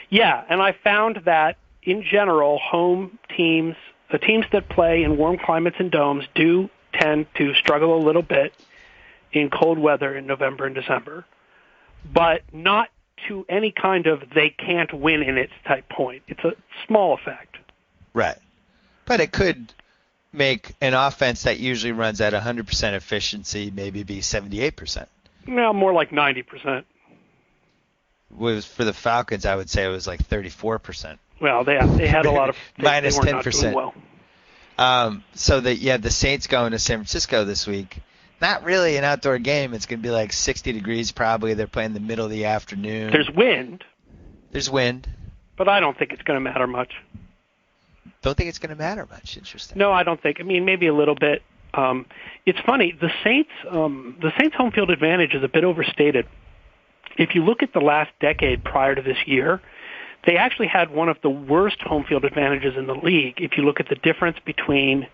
Yeah, and I found that, in general, home teams, the teams that play in warm climates and domes, do tend to struggle a little bit in cold weather in November and December, but not to any kind of they can't win in its type point. It's a small effect. Right. But it could make an offense that usually runs at 100% efficiency maybe be 78%. No, more like 90%. For the Falcons, I would say it was like 34%. Well, they had a lot of minus they were 10%. Not doing well. So the Saints going to San Francisco this week. Not really an outdoor game. It's going to be like 60 degrees probably. They're playing the middle of the afternoon. There's wind. But I don't think it's going to matter much. Don't think it's going to matter much. Interesting. No, I don't think. I mean, maybe a little bit. It's funny. The Saints home field advantage is a bit overstated. If you look at the last decade prior to this year, they actually had one of the worst home field advantages in the league. If you look at the difference between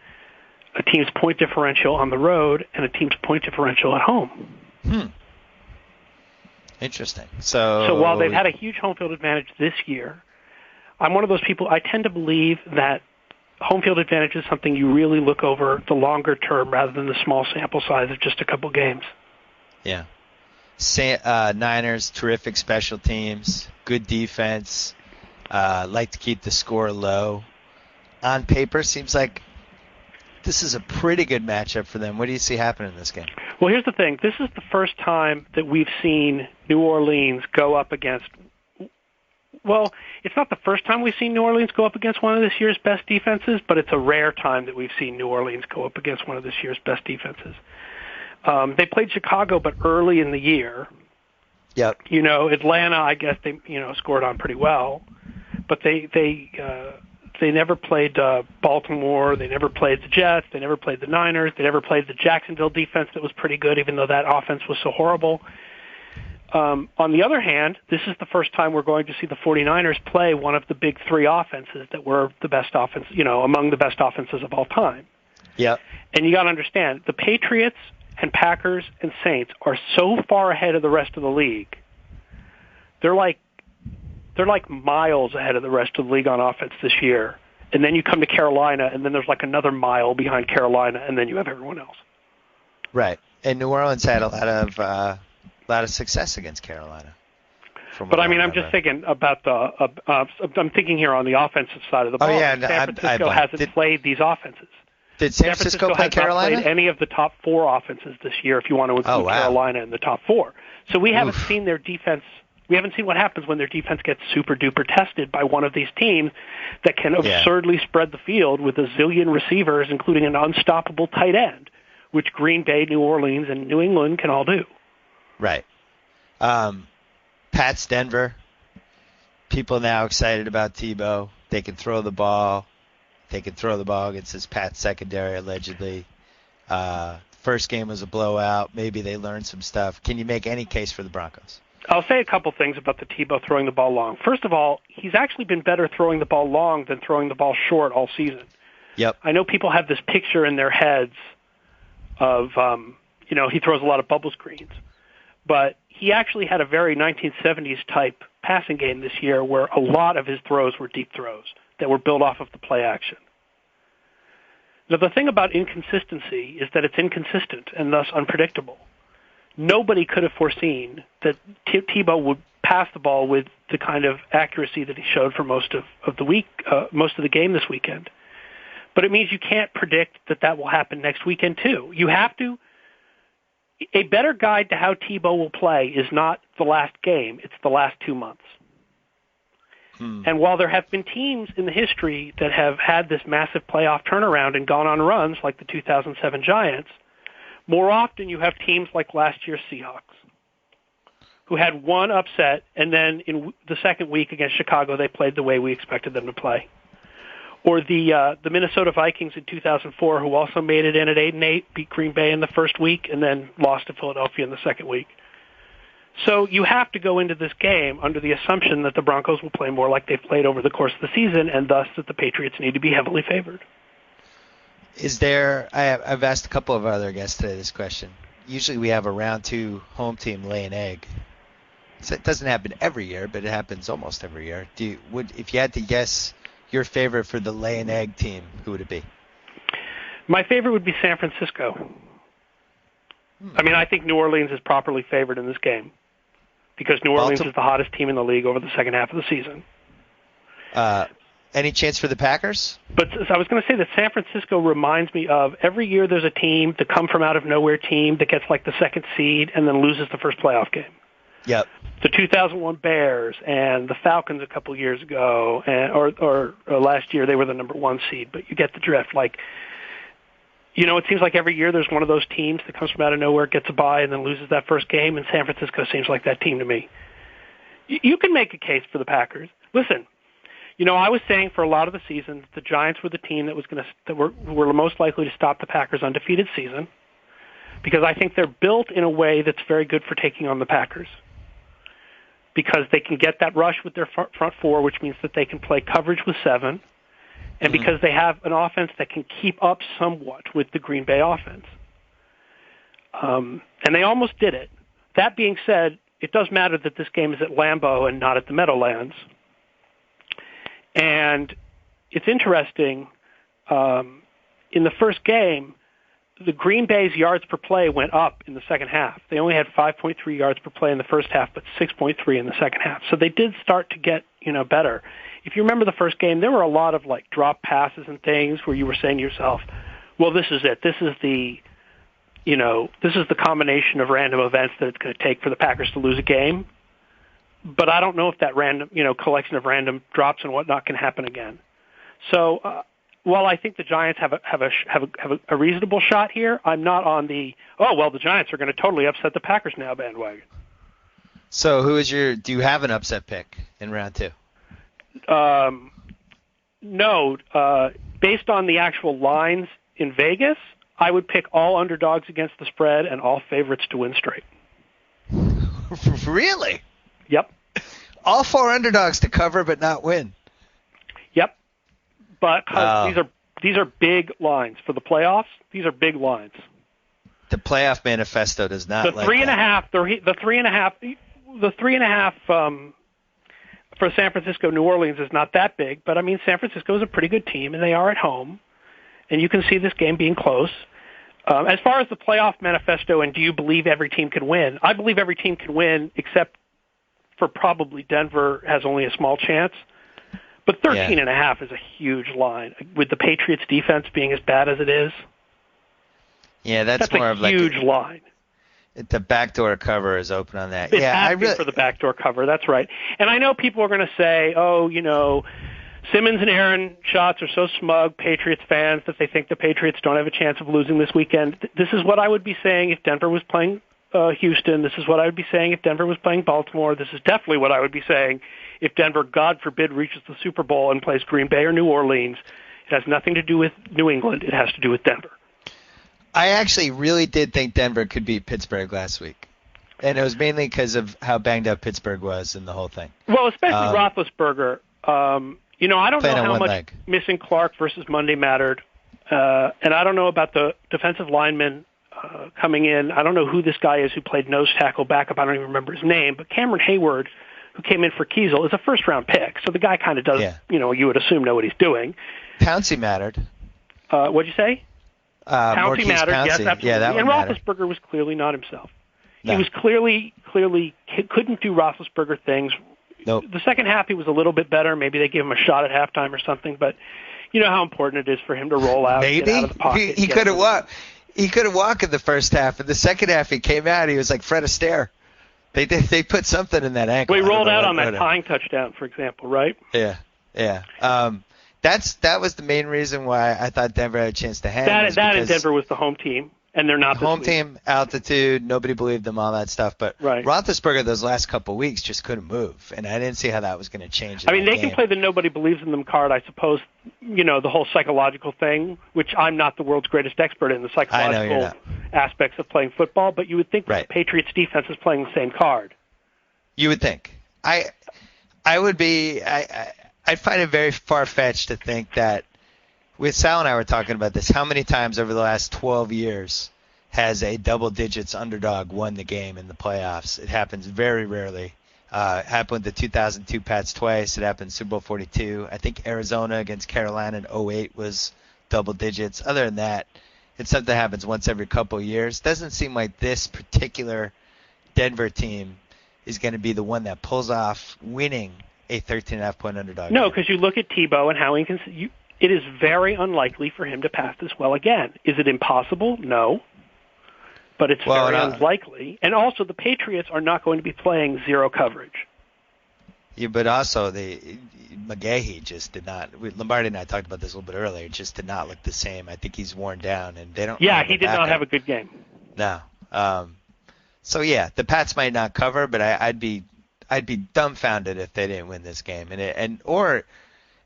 a team's point differential on the road and a team's point differential at home. Interesting. So while they've had a huge home field advantage this year, I'm one of those people, I tend to believe that home field advantage is something you really look over the longer term rather than the small sample size of just a couple games. Yeah. Niners, terrific special teams, good defense, like to keep the score low. On paper, seems like this is a pretty good matchup for them. What do you see happening in this game? Well, here's the thing. This is the first time that we've seen New Orleans go up against well, it's not the first time we've seen New Orleans go up against one of this year's best defenses, but it's a rare time that we've seen New Orleans go up against one of this year's best defenses. They played Chicago, but early in the year. Yep. Atlanta, I guess they scored on pretty well, but they never played Baltimore. They never played the Jets. They never played the Niners. They never played the Jacksonville defense that was pretty good, even though that offense was so horrible. On the other hand, this is the first time we're going to see the 49ers play one of the big three offenses that were the best offense, among the best offenses of all time. Yeah. And you got to understand, the Patriots and Packers and Saints are so far ahead of the rest of the league. They're like miles ahead of the rest of the league on offense this year. And then you come to Carolina, and then there's like another mile behind Carolina, and then you have everyone else. Right. And New Orleans had a lot of success against Carolina. But I'm just thinking about I'm thinking here on the offensive side of the ball. Oh yeah, San Francisco hasn't played these offenses. Did San Francisco play Carolina? Not played any of the top four offenses this year, if you want to include Carolina in the top four. So we haven't seen their defense. We haven't seen what happens when their defense gets super duper tested by one of these teams that can absurdly spread the field with a zillion receivers, including an unstoppable tight end, which Green Bay, New Orleans, and New England can all do. Right. Pats Denver. People now excited about Tebow. They can throw the ball. They can throw the ball against this Pats secondary, allegedly. First game was a blowout. Maybe they learned some stuff. Can you make any case for the Broncos? I'll say a couple things about the Tebow throwing the ball long. First of all, he's actually been better throwing the ball long than throwing the ball short all season. Yep. I know people have this picture in their heads of, he throws a lot of bubble screens. But he actually had a very 1970s type passing game this year where a lot of his throws were deep throws that were built off of the play action. Now, the thing about inconsistency is that it's inconsistent and thus unpredictable. Nobody could have foreseen that Tebow would pass the ball with the kind of accuracy that he showed for most of the week, most of the game this weekend. But it means you can't predict that will happen next weekend too. You have to. A better guide to how Tebow will play is not the last game, it's the last 2 months. And while there have been teams in the history that have had this massive playoff turnaround and gone on runs like the 2007 Giants, more often you have teams like last year's Seahawks, who had one upset, and then in the second week against Chicago, they played the way we expected them to play. Or the Minnesota Vikings in 2004, who also made it in at 8-8, beat Green Bay in the first week, and then lost to Philadelphia in the second week. So you have to go into this game under the assumption that the Broncos will play more like they've played over the course of the season, and thus that the Patriots need to be heavily favored. I've asked a couple of other guests today this question. Usually we have a round 2 home team lay an egg. So it doesn't happen every year, but it happens almost every year. If you had to guess your favorite for the lay an egg team, who would it be? My favorite would be San Francisco. I mean, I think New Orleans is properly favored in this game because New Orleans is the hottest team in the league over the second half of the season. Any chance for the Packers? But I was going to say that San Francisco reminds me of every year there's a team, the come-from-out-of-nowhere team that gets like the second seed and then loses the first playoff game. Yep. The 2001 Bears and the Falcons a couple years ago, or last year they were the number 1 seed, but you get the drift. Like, you know, it seems like every year there's one of those teams that comes from out of nowhere, gets a bye, and then loses that first game, and San Francisco seems like that team to me. You can make a case for the Packers. Listen, you know, I was saying for a lot of the season the Giants were the team that were most likely to stop the Packers' undefeated season because I think they're built in a way that's very good for taking on the Packers. Because they can get that rush with their front four, which means that they can play coverage with 7, and because they have an offense that can keep up somewhat with the Green Bay offense. And they almost did it. That being said, it does matter that this game is at Lambeau and not at the Meadowlands. And it's interesting, in the first game, the Green Bay's yards per play went up in the second half. They only had 5.3 yards per play in the first half, but 6.3 in the second half. So they did start to get, better. If you remember the first game, there were a lot of like drop passes and things where you were saying to yourself, well, this is it. This is the combination of random events that it's going to take for the Packers to lose a game. But I don't know if that random, collection of random drops and whatnot can happen again. So, while I think the Giants have a reasonable shot here, I'm not on the the Giants are going to totally upset the Packers now bandwagon. So do you have an upset pick in round 2? No. Based on the actual lines in Vegas, I would pick all underdogs against the spread and all favorites to win straight. Really? Yep. All 4 underdogs to cover but not win. Yep. But these are big lines for the playoffs. These are big lines. The playoff manifesto does not. The 3.5. The 3.5 for San Francisco, New Orleans is not that big. But I mean, San Francisco is a pretty good team, and they are at home, and you can see this game being close. As far as the playoff manifesto and do you believe every team can win? I believe every team can win, except for probably Denver has only a small chance. But 13.5 is a huge line, with the Patriots' defense being as bad as it is. Yeah, that's more a of like huge line. The backdoor cover is open on that. It's asking for the backdoor cover. That's right. And I know people are going to say, Simmons and Aaron Schatz are so smug, Patriots fans, that they think the Patriots don't have a chance of losing this weekend. This is what I would be saying if Denver was playing Houston. This is what I would be saying if Denver was playing Baltimore. This is definitely what I would be saying if Denver, God forbid, reaches the Super Bowl and plays Green Bay or New Orleans. It has nothing to do with New England. It has to do with Denver. I actually really did think Denver could beat Pittsburgh last week. And it was mainly because of how banged up Pittsburgh was in the whole thing. Well, especially Roethlisberger. I don't know how much missing Clark versus Monday mattered. And I don't know about the defensive lineman coming in. I don't know who this guy is who played nose tackle backup. I don't even remember his name. But Cameron Hayward, who came in for Kiesel, is a first-round pick. So the guy kind of does, you would assume, know what he's doing. Pouncey mattered. What'd you say? Pouncey mattered, Pouncey. yes, absolutely. Yeah, that and mattered. Roethlisberger was clearly not himself. No. He was clearly couldn't do Roethlisberger things. Nope. The second half he was a little bit better. Maybe they gave him a shot at halftime or something. But you know how important it is for him to roll out, Maybe get out of the pocket. He couldn't walk. He couldn't walk in the first half. In the second half, he came out. He was like Fred Astaire. They put something in that ankle. Well, he rolled out on that tying touchdown, for example, right? Yeah. That was the main reason why I thought Denver had a chance to hang. That and Denver was the home team. And they're not this home week. team, altitude, nobody believed them, all that stuff. But Right. Roethlisberger those last couple of weeks just couldn't move, and I didn't see how that was going to change. I mean, they can play the nobody believes in them card, I suppose, the whole psychological thing, which I'm not the world's greatest expert in, the psychological aspects of playing football, but you would think that the Patriots defense is playing the same card. You would think. I'd find it very far-fetched to think that, with Sal and I were talking about this, how many times over the last 12 years has a double digits underdog won the game in the playoffs? It happens very rarely. It happened with the 2002 Pats twice. It happened in Super Bowl 42. I think Arizona against Carolina in 08 was double digits. Other than that, it's something that happens once every couple of years. Doesn't seem like this particular Denver team is going to be the one that pulls off winning a 13.5-point underdog. No, because you look at Tebow and how he can. It is very unlikely for him to pass this well again. Is it impossible? No. But it's very unlikely. And also, the Patriots are not going to be playing zero coverage. Yeah, but also, McGahee just did not. Lombardi and I talked about this a little bit earlier. Just did not look the same. I think he's worn down, and they don't. Yeah, he did not have a good game. No. So yeah, the Pats might not cover, but I'd be dumbfounded if they didn't win this game. Or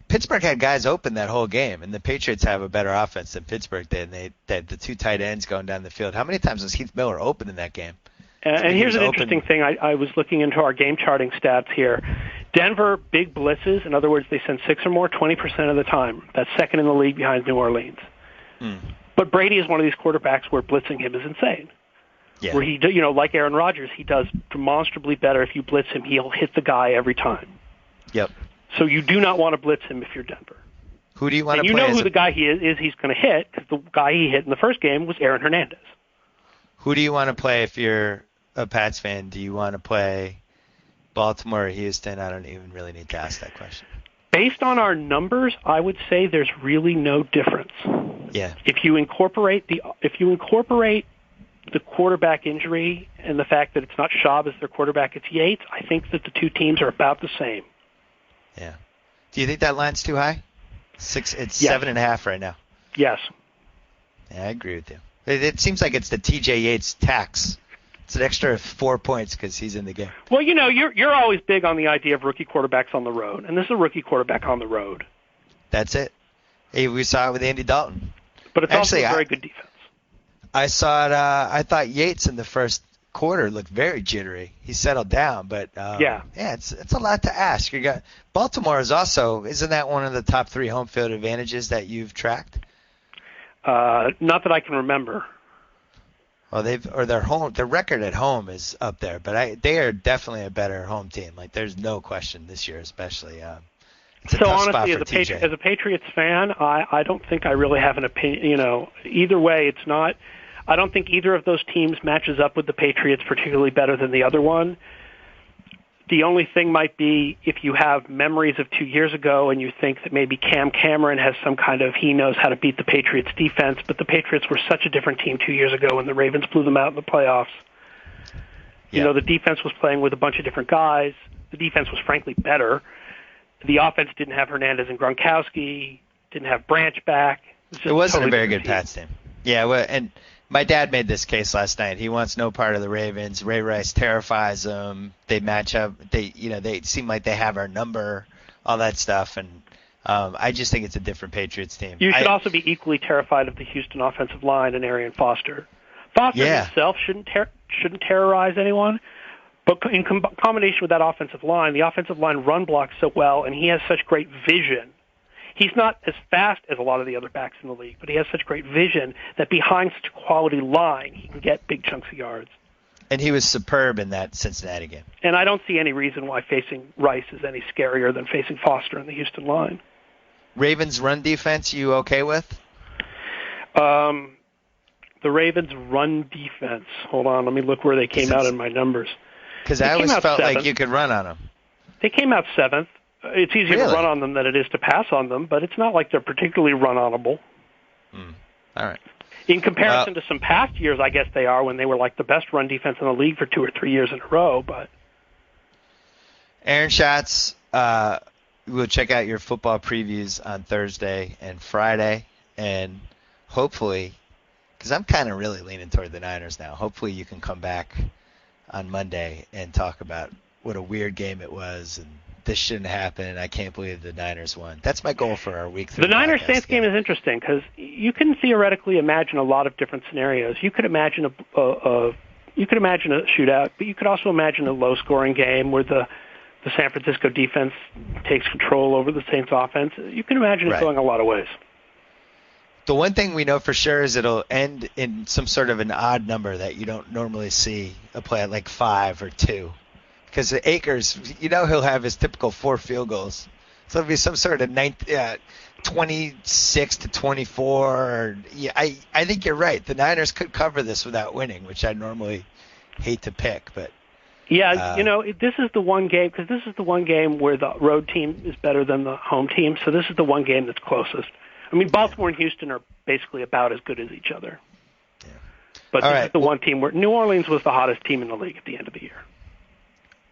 Pittsburgh had guys open that whole game, and the Patriots have a better offense than Pittsburgh did. And they had the two tight ends going down the field. How many times was Heath Miller open in that game? And here's an interesting thing. I was looking into our game charting stats here. Denver, big blitzes. In other words, they send 6 or more 20% of the time. That's second in the league behind New Orleans. But Brady is one of these quarterbacks where blitzing him is insane. Yeah. Where he, like Aaron Rodgers, he does demonstrably better. If you blitz him, he'll hit the guy every time. Yep. So you do not want to blitz him if you're Denver. Who do you want to play? You know who the guy he's going to hit, because the guy he hit in the first game was Aaron Hernandez. Who do you want to play if you're a Pats fan? Do you want to play Baltimore or Houston? I don't even really need to ask that question. Based on our numbers, I would say there's really no difference. Yeah. If you incorporate the quarterback injury and the fact that it's not Schaub as their quarterback, it's Yates, I think that the two teams are about the same. Yeah. Do you think that line's too high? It's 7.5 right now. Yes. Yeah, I agree with you. It seems like it's the TJ Yates tax. It's an extra 4 points because he's in the game. Well, you're always big on the idea of rookie quarterbacks on the road, and this is a rookie quarterback on the road. That's it. Hey, we saw it with Andy Dalton. But it's also a very good defense. I saw it. I thought Yates in the first quarter looked very jittery. He settled down, but it's a lot to ask. Baltimore is also, isn't that one of the top 3 home field advantages that you've tracked? Not that I can remember. Well, their record at home is up there, but they are definitely a better home team. Like, there's no question this year, especially. It's a tough spot for TJ. As a Patriots fan, I don't think I really have an opinion. Either way, it's not. I don't think either of those teams matches up with the Patriots particularly better than the other one. The only thing might be if you have memories of 2 years ago and you think that maybe Cam Cameron has some kind of, he knows how to beat the Patriots defense, but the Patriots were such a different team 2 years ago when the Ravens blew them out in the playoffs. Yeah. The defense was playing with a bunch of different guys. The defense was frankly better. The offense didn't have Hernandez and Gronkowski, didn't have Branch back. It wasn't a very good Pats team. Yeah, well, and my dad made this case last night. He wants no part of the Ravens. Ray Rice terrifies them. They match up. They seem like they have our number, all that stuff. And I just think it's a different Patriots team. You should also be equally terrified of the Houston offensive line and Arian Foster. Foster himself shouldn't terrorize anyone, but in combination with that offensive line, the offensive line run blocks so well, and he has such great vision. He's not as fast as a lot of the other backs in the league, but he has such great vision that behind such a quality line, he can get big chunks of yards. And he was superb in that Cincinnati game. And I don't see any reason why facing Rice is any scarier than facing Foster in the Houston line. Ravens run defense, you okay with? The Ravens run defense. Hold on, let me look where they came out in my numbers. Because I always felt like you could run on them. They came out 7th. It's easier to run on them than it is to pass on them, but it's not like they're particularly run-onable. All right. In comparison to some past years, I guess they are when they were like the best run defense in the league for 2 or 3 years in a row. But Aaron Schatz, we'll check out your football previews on Thursday and Friday, and hopefully because I'm kind of really leaning toward the Niners now. Hopefully you can come back on Monday and talk about what a weird game it was and this shouldn't happen, and I can't believe the Niners won. That's my goal for our week 3. The Niners-Saints game is interesting because you can theoretically imagine a lot of different scenarios. You could imagine a shootout, but you could also imagine a low-scoring game where the San Francisco defense takes control over the Saints offense. You can imagine it going a lot of ways. The one thing we know for sure is it'll end in some sort of an odd number that you don't normally see a play at like 5 or 2. Because Akers, he'll have his typical 4 field goals. So it'll be some sort of 26 to 24. I think you're right. The Niners could cover this without winning, which I normally hate to pick. But this is the one game, because this is the one game where the road team is better than the home team. So this is the one game that's closest. I mean, Baltimore and Houston are basically about as good as each other. Yeah. But this is the one team where New Orleans was the hottest team in the league at the end of the year.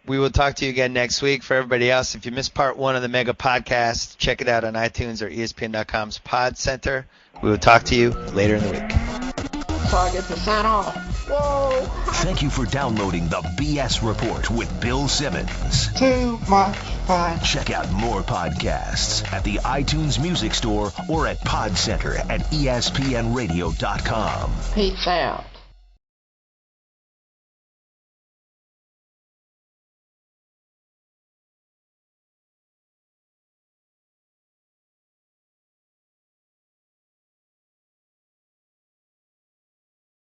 We will talk to you again next week. For everybody else, if you missed part 1 of the Mega Podcast, check it out on iTunes or ESPN.com's Pod Center. We will talk to you later in the week. So I get to sign off. Whoa! Thank you for downloading the BS Report with Bill Simmons. Too much fun. Check out more podcasts at the iTunes Music Store or at Pod Center at ESPNRadio.com. Peace out.